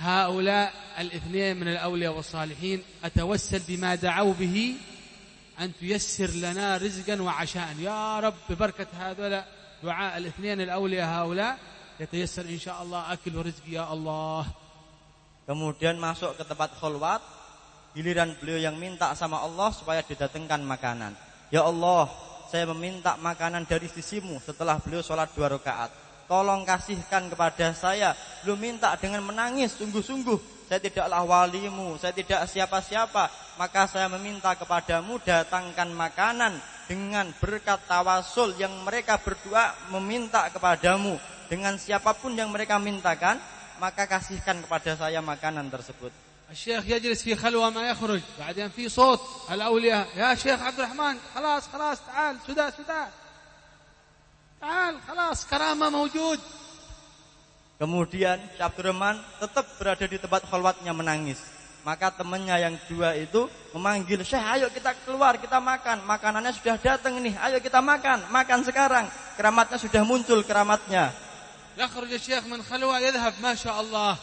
هؤلاء الاثنين من الأولياء والصالحين، أتوسل بما دعوا به أن تيسر لنا رزقا وعشاء. يا رب ببركة هذولا دعاء الاثنين الأولياء هؤلاء يتيسر إن شاء الله أكل ورزق يا الله. Kemudian masuk ke tempat khalwat, giliran beliau yang minta sama Allah supaya didatangkan makanan. Ya Allah, saya meminta makanan dari sisimu setelah beliau sholat 2 rakaat. Tolong kasihkan kepada saya. Beliau minta dengan menangis sungguh-sungguh. Saya tidaklah walimu, saya tidak siapa-siapa. Maka saya meminta kepadamu datangkan makanan dengan berkat tawasul yang mereka berdua meminta kepadamu. Dengan siapapun yang mereka mintakan, maka kasihkan kepada saya makanan tersebut. الشيخ يجلس في خلوة ما يخرج، بعدين في صوت الأولياء يا شيخ عبد الرحمن خلاص تعال سدى تعال خلاص كرامة موجود. Kemudian Syekh Abdurrahman tetap berada di tempat khalwatnya menangis. Maka temannya yang dua itu memanggil, Syekh ayo kita keluar, kita makan. Makanannya sudah datang nih, ayo kita makan sekarang. Keramatnya sudah muncul keramatnya. يخرج الشيخ من خلوة يذهب ما شاء الله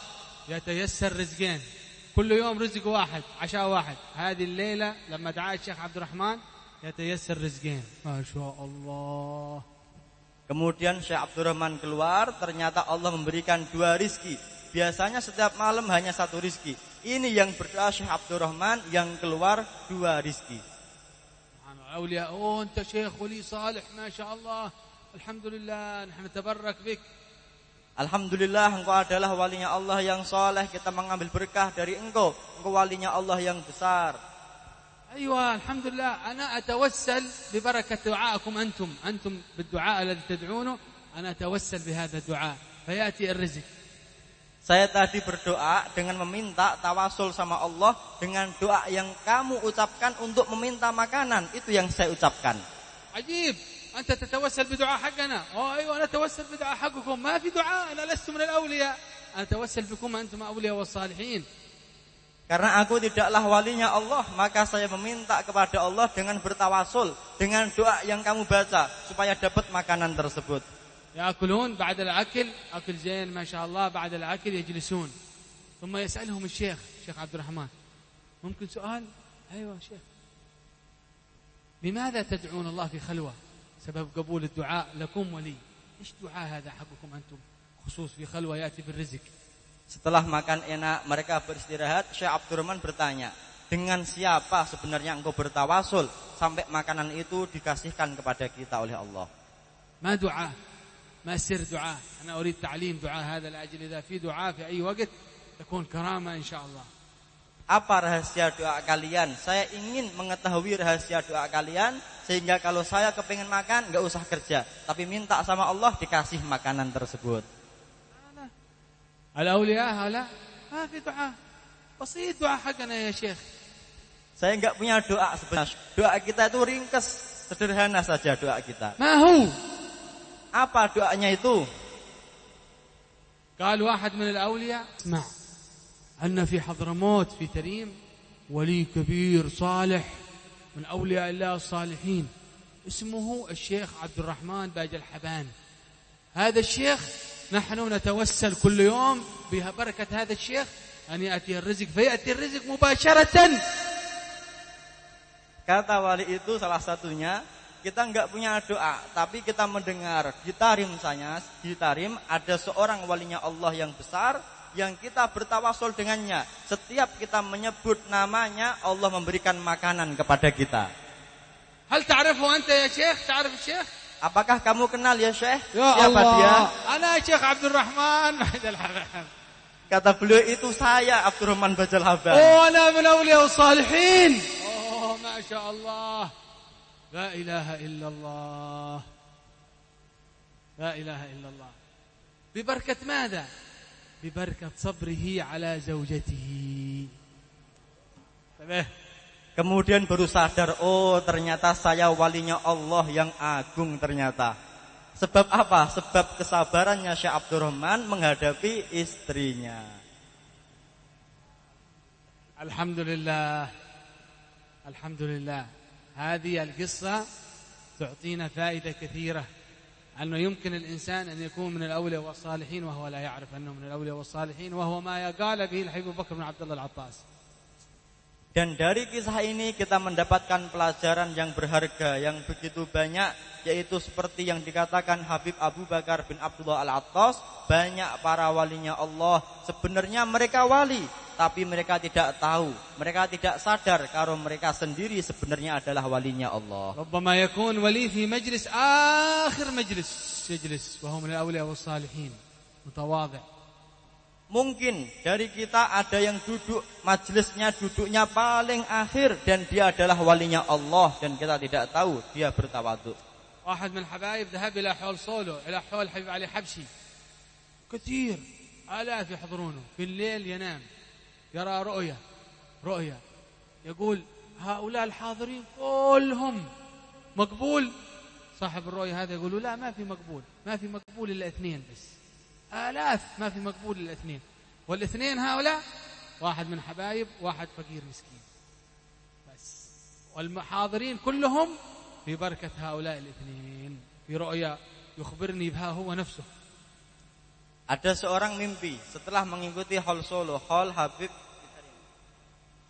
يتيسر رزقين كل يوم رزق واحد عشاء واحد. هذه الليلة لما دعا الشيخ عبد الرحمن يتيسر رزقين ما شاء الله. Kemudian Syekh Abdurrahman keluar, ternyata Allah memberikan 2 rizki. Biasanya setiap malam hanya 1 rizki. Ini yang berdoa Syekh Abdurrahman yang keluar 2 rizki. أولياء أنت شيخ ولي صالح ما شاء الله الحمد لله نحن نتبرك بك. Alhamdulillah, engkau adalah walinya Allah yang soleh. Kita mengambil berkah dari engkau. Engkau walinya Allah yang besar. أيوة الحمد لله أنا أتوسل ببركة دعائكم أنتم بالدعاء الذي تدعونه أنا أتوسل بهذا الدعاء فيأتي الرزق. Saya tadi berdoa dengan meminta tawasul sama Allah dengan doa yang kamu ucapkan untuk meminta makanan. Itu yang saya ucapkan. عجيب أنت تتوسل بدعاء حقنا. أيوة أنا أتوسل بدعاء حقكم. ما في دعاء، أنا لست من الأولياء، أنا أتوسل بكم أنتم أولياء والصالحين. Karena aku tidaklah walinya Allah, maka saya meminta kepada Allah dengan bertawasul dengan doa yang kamu baca supaya dapat makanan tersebut. يأكلون بعد الأكل أكل زين ما شاء الله. بعد الأكل يجلسون ثم يسألهم الشيخ عبد الرحمن ممكن سؤال؟ أيوة شيخ لماذا تدعون الله في خلوة؟ سبب قبول الدعاء لكم ولي. إيش دعاء هذا حقكم أنتم خصوص في خلوة يأتي بالرزق. Setelah makan enak, mereka beristirahat. Syekh Abdurrahman bertanya, dengan siapa sebenarnya engkau bertawasul sampai makanan itu dikasihkan kepada kita oleh Allah? ما دعاء ما سر دعاء. أنا أريد تعليم دعاء هذا لأجل إذا في دعاء في أي وقت تكون كرامة إن شاء الله. Apa rahasia doa kalian? Saya ingin mengetahui rahasia doa kalian sehingga kalau saya kepingin makan nggak usah kerja, tapi minta sama Allah dikasih makanan tersebut. الأولياء هؤلاء ما في دعاء بسيط دعاء حقنا يا شيخ. Saya enggak punya doa sebenarnya. Doa kita itu ringkas, sederhana saja doa kita. ما هو؟ Apa doanya itu? قال واحد من الأولياء اسمع أن في حضرموت في تريم ولي كبير صالح من أولياء الله الصالحين اسمه الشيخ عبد الرحمن باج الحبان. هذا الشيخ نحن نتوسل كل يوم ببركة هذا الشيخ أن يأتي الرزق فيأتي الرزق مباشرة. Kata wali itu salah satunya, kita enggak punya doa, tapi kita mendengar di Tarim ada seorang walinya Allah yang besar yang kita bertawasul dengannya. Setiap kita menyebut namanya, Allah memberikan makanan kepada kita. هل تعرفه أنت يا شيخ؟ تعرف الشيخ؟ Apakah kamu kenal ya Syekh? Ya Siapa Allah, dia? Ana Syekh Abdul Rahman Bajal Haban. Kata beliau, itu saya Abdurrahman Bajal Haban. Oh, ana min awliya salihin. Oh, masya Allah. La ilaha illallah. La ilaha illallah. ببركة ماذا؟ ببركة صبره على زوجته. Kemudian baru sadar, oh ternyata saya walinya Allah yang agung ternyata. Sebab apa? Sebab kesabarannya Syekh Abdurrahman menghadapi istrinya. Alhamdulillah. Alhamdulillah. هذه القصة تعطينا فائدة كثيرة أنه يمكن الإنسان أن يكون من الأولياء والصالحين وهو لا يعرف أنه من الأولياء والصالحين وهو ما قال به الحبيب بكر بن عبد الله العطاس. Dan dari kisah ini kita mendapatkan pelajaran yang berharga yang begitu banyak, yaitu seperti yang dikatakan Habib Abu Bakar bin Abdullah Al-Attas, banyak para walinya Allah sebenarnya mereka wali, tapi mereka tidak tahu, mereka tidak sadar kalau mereka sendiri sebenarnya adalah walinya Allah. ربما يكون ولي في مجلس آخر مجلس يجلس وهو من الأولياء والصالحين متواضع. Mungkin dari kita ada yang duduk majelisnya duduknya paling akhir dan dia adalah walinya Allah dan kita tidak tahu dia bertawadhu. واحد من الحبايب ذهب إلى حول صولو إلى حول حبيب علي حبشي كثير آلاف يحضرونه في الليل ينام يرى رؤيا يقول هؤلاء الحاضرين كلهم مقبول. صاحب الرؤيا هذا يقول لا ما في مقبول إلا اثنين بس. آلاف ما في مقبول الاثنين والاثنين هؤلاء واحد من حبايب واحد فقير مسكين بس والحاضرين كلهم في بركة هؤلاء الاثنين في رؤيا يخبرني بها هو نفسه. Ada seorang mimpi setelah mengikuti hall Solo,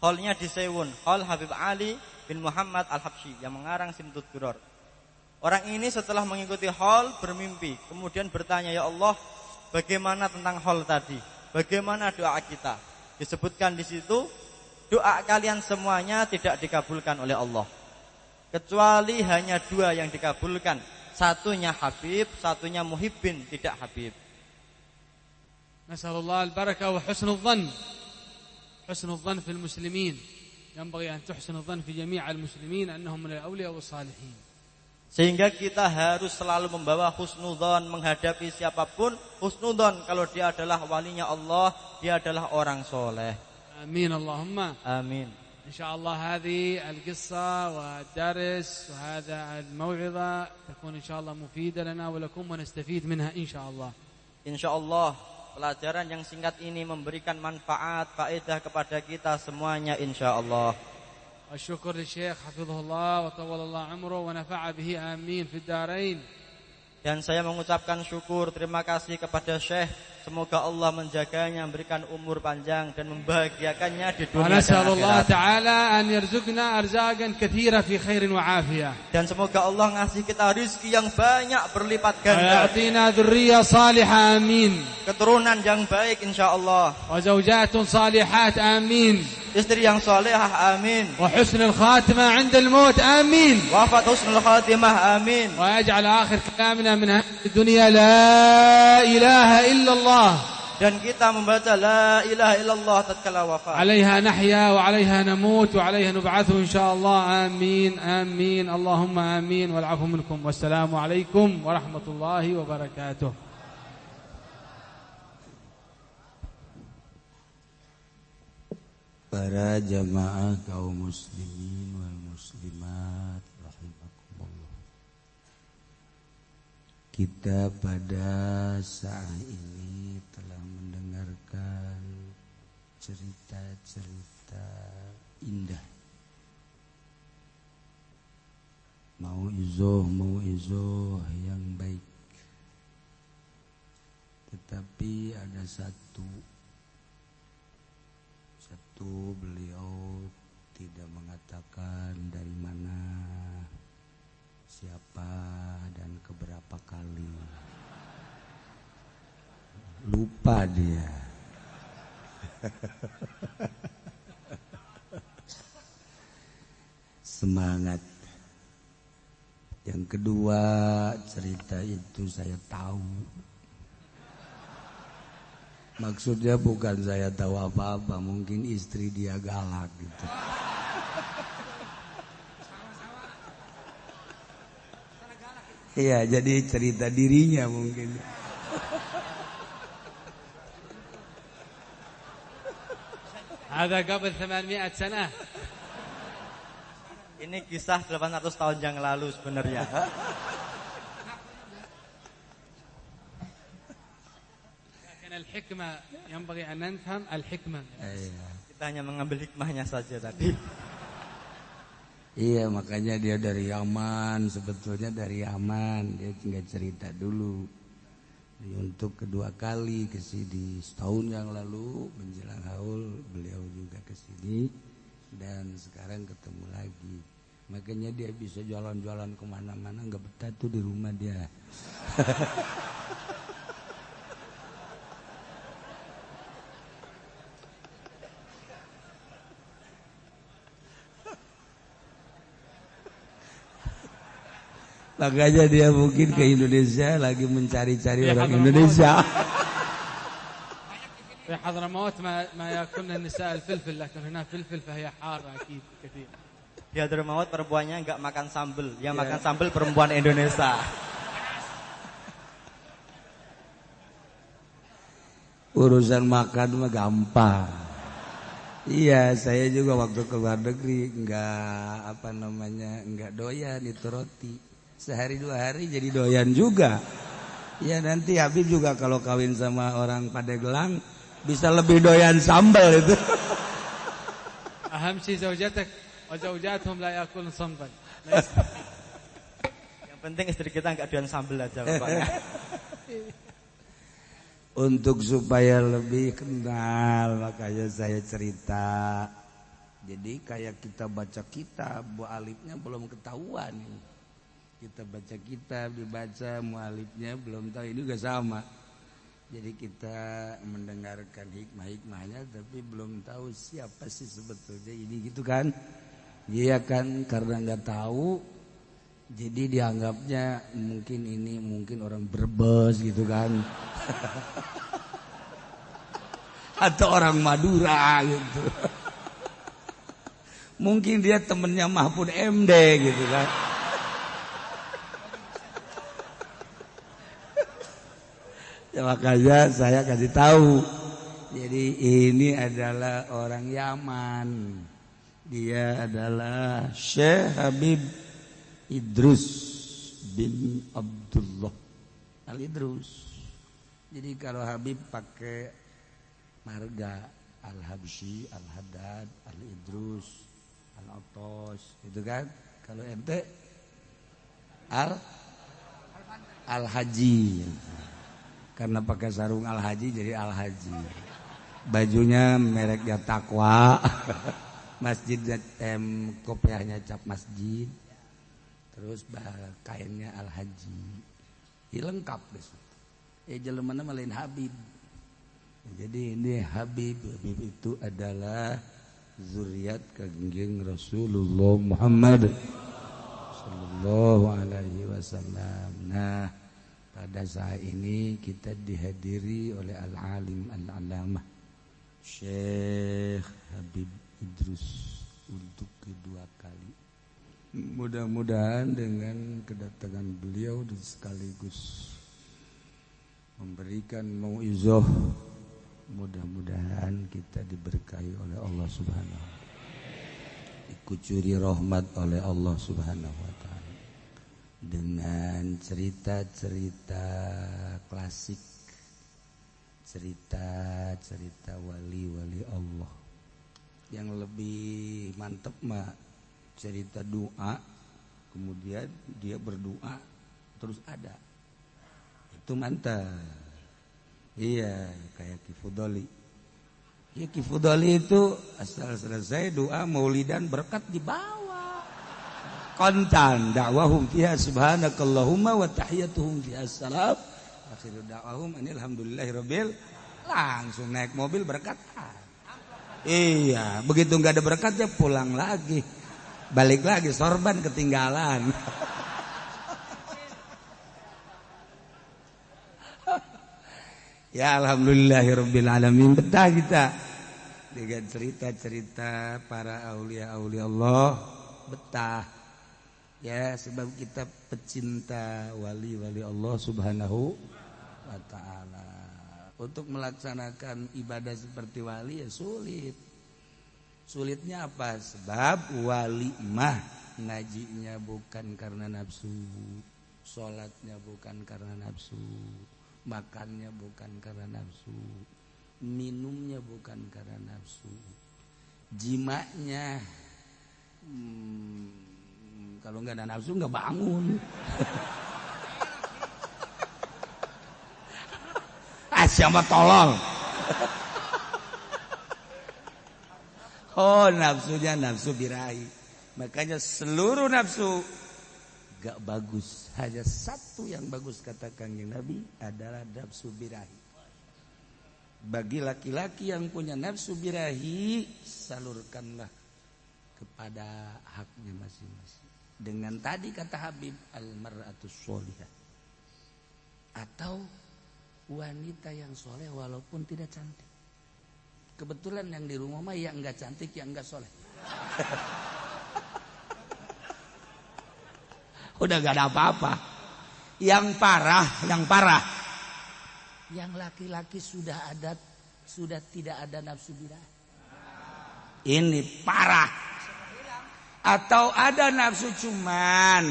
hallnya di Sewun, hall Habib Ali bin Muhammad Al-Habsyi yang mengarang Simtud Duror. Orang ini setelah mengikuti hall bermimpi, kemudian bertanya, ya Allah, bagaimana tentang hall tadi? Bagaimana doa kita? Disebutkan di situ, doa kalian semuanya tidak dikabulkan oleh Allah. Kecuali hanya dua yang dikabulkan. Satunya Habib, satunya Muhibbin, tidak Habib. Nasallallahu al-barakah wa husnul dhann. Husnul dhann fil muslimin. Yanbaghi an tuhsinu dhann fi jami' al-muslimin annahum min al-awliya was salihin. Sehingga kita harus selalu membawa husnudzon menghadapi siapapun. Husnudzon kalau dia adalah walinya Allah, dia adalah orang soleh. Amin Allahumma. Amin. InsyaAllah هذه القصة والدرس وهذا الموعظة تكون إن شاء الله مفيدة لنا ولكم ونستفيد منها إن شاء الله. InsyaAllah pelajaran yang singkat ini memberikan manfaat, faedah kepada kita semuanya insyaallah. الشكر للشيخ حفظه الله وطول الله عمره ونفع به آمين في الدارين. Dan saya mengucapkan syukur, terima kasih kepada Syekh. Semoga Allah menjaganya, memberikan umur panjang dan membahagiakannya di dunia dan akhirat. Allah Ta'ala an yarzuqna arzaqan katsira fi khairin wa afiyah. Dan semoga Allah ngasih kita rezeki yang banyak berlipat ganda. Atina dzurriyyah salihah amin. Keturunan yang baik insyaallah. Wa zawjatun salihat amin. Istri yang salihah amin. Wa husnul khatimah 'inda al-maut amin. Wafat husnul khatimah amin. Wa yaj'al akhir kalamina min hadhihi dunya la ilaha illallah. Dan kita membaca la ilaha illallah tatkala wafat. 'Alaiha nahya wa 'alaiha namut wa 'alaiha nub'atsu insyaallah amin amin Allahumma amin wal 'afwu minkum wassalamu alaikum warahmatullahi wabarakatuh. Para jamaah kaum muslimin wal muslimat rahimakumullah. Kita pada saat ini telah mendengarkan cerita-cerita indah, mauizah yang baik. Tetapi ada satu beliau tidak mengatakan dari mana, siapa, dan keberapa kali. Lupa dia. Semangat. Yang kedua, cerita itu saya tahu. Maksudnya bukan saya tahu apa-apa, mungkin istri dia galak gitu. Iya, jadi cerita dirinya mungkin. هذا قبل 800 سنة. Ini kisah 800 tahun yang lalu sebenarnya. الحكمة ينبغي أن نفهم الحكمة. Kita hanya mengambil hikmahnya saja tadi. Iya, makanya dia dari Yaman, sebetulnya dari Yaman. Dia tinggal cerita dulu. Untuk kedua kali ke sini, setahun yang lalu menjelang haul beliau juga ke sini, dan sekarang ketemu lagi. Makanya dia bisa jalan-jalan kemana-mana, nggak betah tuh di rumah dia. Makanya dia mungkin ke Indonesia lagi mencari-cari orang Indonesia. في حضرموت ما ياكلن النساء الفلفل، لكن هنا فلفل فهي حارة أكيد كثير. Di Hadramaut perempuannya nggak makan sambel, yang makan sambel perempuan Indonesia. Urusan makan mah gampang. Iya, saya juga waktu ke luar negeri nggak doyan itu roti. Sehari 2 hari jadi doyan juga. Ya nanti Habib juga kalau kawin sama orang Pandeglang bisa lebih doyan sambal itu. أهم شيء زوجتك وزوجاتهم لا يأكلون صنبا. Yang penting istri kita nggak doyan sambel aja, Bapak. Untuk supaya lebih kenal, makanya saya cerita. Jadi kayak kita baca kitab, mu'alifnya belum ketahuan. Kita baca kitab, dibaca mu'alifnya belum tahu, ini juga sama. Jadi kita mendengarkan hikmah-hikmahnya, tapi belum tahu siapa sih sebetulnya ini, gitu kan? Iya kan, karena nggak tahu, jadi dianggapnya mungkin orang Brebes gitu kan. Atau orang Madura gitu. Mungkin dia temennya Mahfud MD gitu kan. Ya, makanya saya kasih tahu. Jadi ini adalah orang Yaman. Dia adalah Syekh Habib Idrus bin Abdullah Al-Idrus. Jadi kalau Habib pakai marga Al-Habsyi, Al-Haddad, Al-Idrus, Al-Atos, gitu kan? Kalau ente Al-Haji. Karena pakai sarung Al-Haji jadi Al-Haji. Bajunya mereknya Taqwa. Masjid kopiahnya cap masjid. Terus kainnya Al-Haji. Lengkap deh. Jelemana malain Habib. Jadi ini Habib itu adalah zuriat kanjeng Rasulullah Muhammad sallallahu alaihi wasallam. Nah, pada saat ini kita dihadiri oleh al-alim al-alamah Syekh Habib Idrus untuk kedua kali. Mudah-mudahan dengan kedatangan beliau dan sekaligus memberikan mauizah Mudah-mudahan kita diberkahi oleh Allah Subhanahu wa taala. Dikucuri rahmat oleh Allah Subhanahu wa taala. Dengan cerita-cerita klasik, cerita-cerita wali-wali Allah. Yang lebih mantep mah cerita doa, kemudian dia berdoa terus ada. Itu mantap. Iya, kayak Ki Fudoli. Ya Ki Fudoli itu asal selesai doa maulidan berkat dibawa. Kontan dakwahum fiha subhanakallahumma wa tahiyyatuhum fiha salam. Akhiru dakwahum alhamdulillahirabbil langsung naik mobil berkat. Iya, begitu enggak ada berkatnya pulang lagi. Balik lagi sorban ketinggalan. Ya alhamdulillahirabbil alamin. Betah kita dengan cerita-cerita para aulia-aulia Allah. Betah. Ya sebab kita pecinta wali-wali Allah Subhanahu wa taala. Untuk melaksanakan ibadah seperti wali ya sulit. Sulitnya apa? Sebab wali mah ngajinya bukan karena nafsu, sholatnya bukan karena nafsu, makannya bukan karena nafsu, minumnya bukan karena nafsu, jimaknya kalau nggak ada nafsu nggak bangun. Siapa tolol. Oh nafsunya nafsu birahi. Makanya seluruh nafsu gak bagus. Hanya satu yang bagus kata Kanjeng Nabi adalah nafsu birahi. Bagi laki-laki yang punya nafsu birahi, salurkanlah kepada haknya masing-masing. Dengan tadi kata Habib al-mar'atus sholihah. Atau wanita yang soleh walaupun tidak cantik. Kebetulan yang di rumah mah yang enggak cantik, yang enggak soleh. Udah gak ada apa-apa. Yang parah. Yang laki-laki sudah tidak ada nafsu birahi. Ini parah. Atau ada nafsu cuman.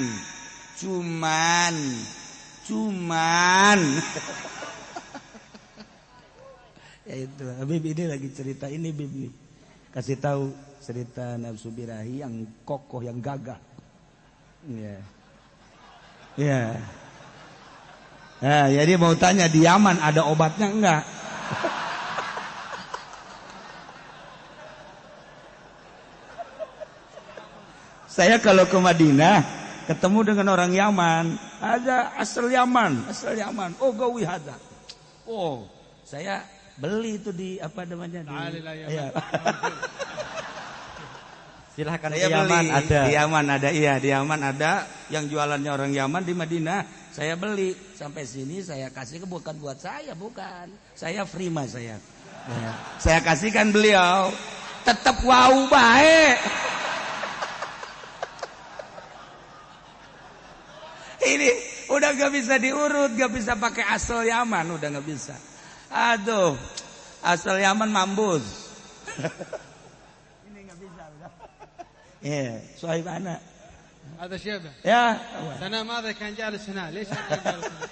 Ya itu, Habib ini lagi cerita ini Bib nih. Kasih tahu cerita nafsu birahi yang kokoh, yang gagah. Iya. Iya. Nah, jadi mau tanya di Yaman ada obatnya enggak? Saya kalau ke Madinah ketemu dengan orang Yaman, ada asal Yaman. Oh, gawi hada. Oh, saya beli itu di apa namanya di ya. Silahkan saya ke Yaman beli. ada. Di Yaman ada, iya di Yaman ada yang jualannya orang Yaman di Madinah. Saya beli sampai sini saya kasih bukan buat saya, bukan. Saya free mas saya. Ya. Saya kasihkan beliau. Tetap wow baik. Ini udah gak bisa diurut, gak bisa pakai asal Yaman, udah gak bisa. Aduh, asal Yaman mambus. Ini nggak bisa udah. Iya, Sohib anak. هذا شيبه. Ya. سنة ماذا كان جالس هنا؟ ليش كان جالس هنا؟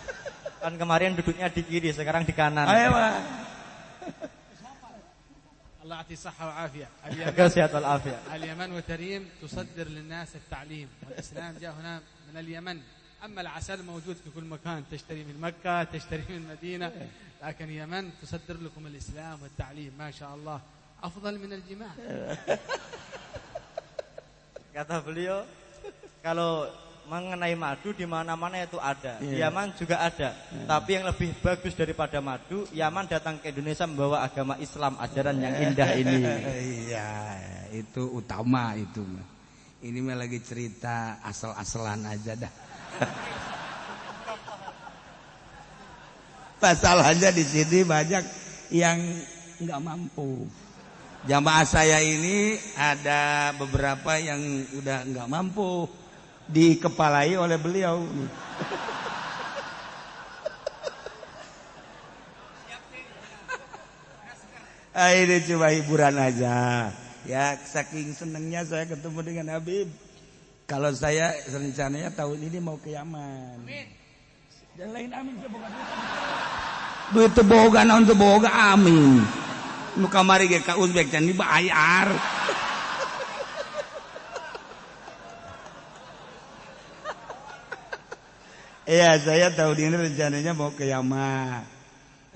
Kan kemarin duduknya di kiri, sekarang di kanan. Ayo. الله يعطيه صحة وعافية. Sehat walafiat. اليمن وتريم تصدر للناس التعليم، والإسلام جاء هنا من اليمن. أما العسل موجود في كل مكان، تشتري من مكة، تشتري من المدينة، لكن اليمن تصدر لكم الإسلام والتعليم، ما شاء الله أفضل من الجماع. Kata beliau, kalau mengenai madu di mana-mana itu ada. Di Yaman juga ada. Tapi yang lebih bagus daripada madu, Yaman datang ke Indonesia membawa agama Islam, ajaran yang indah ini. Iya, itu utama itu. Ini mah lagi cerita asal-asalan aja dah. Masalahnya di sini banyak yang nggak mampu. Jamaah saya ini ada beberapa yang udah nggak mampu dikepalai oleh beliau. Ini cuma hiburan aja. Ya saking senengnya saya ketemu dengan Habib. Kalau saya rencananya tahun ini mau ke Yaman. Amin. Dan lain amin boga duit teu boga naon teu boga amin. Nu kamari ge ka Uzbek can dibayar. Iya, saya tahun ini rencananya mau ke Yaman.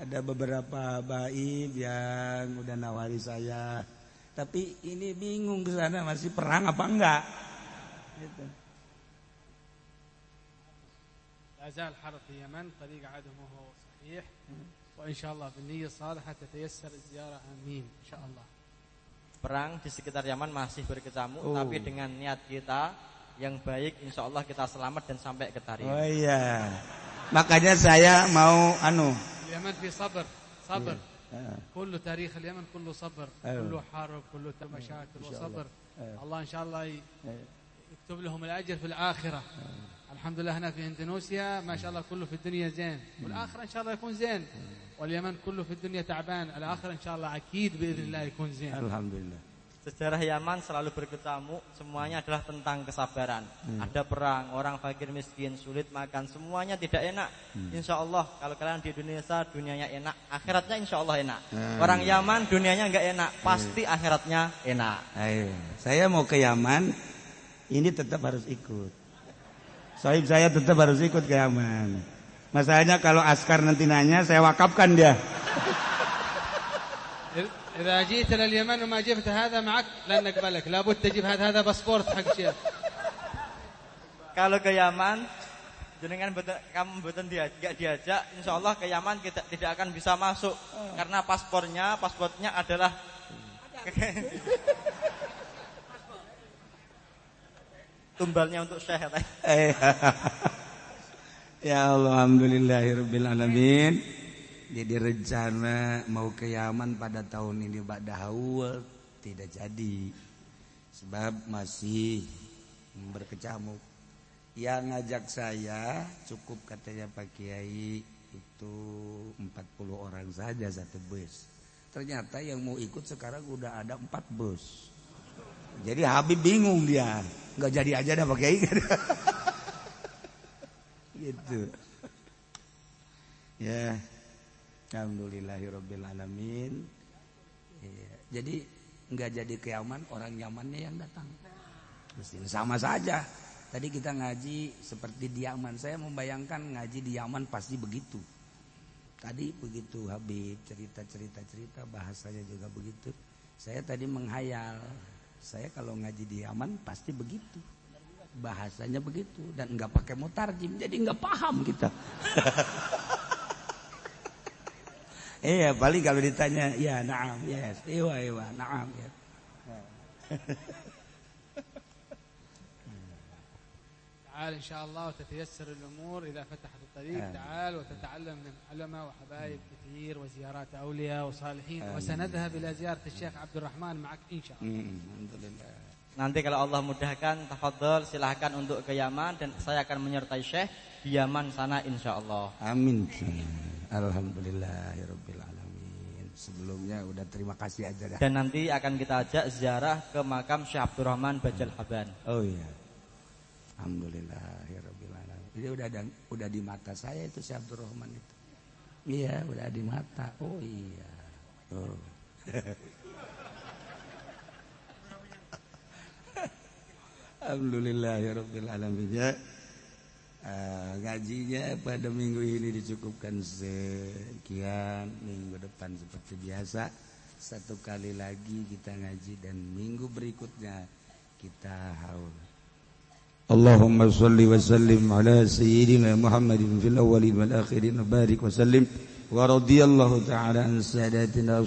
Ada beberapa baib yang udah nawari saya. Tapi ini bingung ke sana masih perang apa enggak? Gitu. لا زال حرب في اليمن طريق عدمه صحيح وإن شاء الله بالنية الصالحة تتيسر الزيارة آمين إن شاء الله. Perang di sekitar Yaman masih berkecamuk, tapi dengan niat kita yang baik, insya Allah kita selamat dan sampai ke Tarim. Oh iya, makanya saya mau اليمن في صبر كله تاريخ اليمن كله صبر كله حرب كله مشاكل وصبر الله إن شاء الله يكتب لهم الأجر في الآخرة. الحمد لله هنا في اندونيسيا ما شاء الله كله في الدنيا زين والآخرة إن شاء الله يكون زين واليمن كله في الدنيا تعبان الآخرة إن شاء الله أكيد بإذن الله يكون زين. الحمد لله. Sejarah Yaman selalu berkecamuk, semuanya adalah tentang kesabaran. Ada perang, orang fakir miskin, sulit makan, semuanya tidak enak. Insya Allah kalau kalian di Indonesia dunianya enak, akhiratnya insya Allah enak. Orang Yaman dunianya enggak enak, pasti akhiratnya enak. Ayo. Saya mau ke Yaman, ini tetap harus ikut. Sohib saya tetap harus ikut ke Yaman. Masalahnya kalau askar nanti nanya, saya wakafkan dia. إذا جئت لليمن وما جبت هذا معك لن نقبلك لابد تجيب هذا باسبورت حق شيخ. Kalau ke Yaman jenengan kamu mboten diajak, insya Allah ke Yaman kita tidak akan bisa masuk karena pasportnya adalah tumbalnya untuk syekh. Ya Allah, alhamdulillahirabbil alamin. Jadi rencana mau ke Yaman pada tahun ini ba'da haul tidak jadi sebab masih berkecamuk. Yang ngajak saya cukup katanya Pak Kiai itu 40 orang saja satu bus. Ternyata yang mau ikut sekarang udah ada 4 bus. Jadi Habib bingung dia, nggak jadi aja dah Pak Kiai. Gitu. Ya. Alhamdulillahirabbil alamin. Ya, jadi enggak jadi ke Yaman, orang Yamannya yang datang. Terus sama saja. Tadi kita ngaji seperti di Yaman. Saya membayangkan ngaji di Yaman pasti begitu. Tadi begitu Habib cerita bahasanya juga begitu. Saya tadi menghayal. Saya kalau ngaji di Yaman pasti begitu. Bahasanya begitu dan enggak pakai mutarjim. Jadi enggak paham kita. Iya, paling kalau ditanya, ya na'am, yes, iya, na'am, ya. تعال إن شاء الله وتتيسر الأمور إذا فتحت الطريق. تعال وتتعلم من علماء وحبايب كثير وزيارات أولياء وصالحين وسنذهب إلى زيارة الشيخ عبد الرحمن معك إن شاء الله. Alhamdulillah. Nanti kalau Allah mudahkan, tafadhol silahkan untuk ke Yaman dan saya akan menyertai Syekh di Yaman sana insya Allah. Amin. Alhamdulillahirabbil alamin. Sebelumnya udah terima kasih aja dah. Dan nanti akan kita ajak ziarah ke makam Syekh Abdurrahman Bajal Haban. Oh iya. Alhamdulillahirabbil alamin. Ini udah di mata saya itu Syekh Abdurrahman itu. Iya, udah di mata. Oh iya. Oh. Alhamdulillahirabbil alamin. Ya. Ngajinya pada minggu ini dicukupkan sekian. Minggu depan seperti biasa 1 kali lagi kita ngaji dan minggu berikutnya kita haul. Allahumma shalli wa sallim ala sayyidina Muhammadin fil awwalin wal akhirin barik wa sallim wa radiyallahu ta'ala an sadatina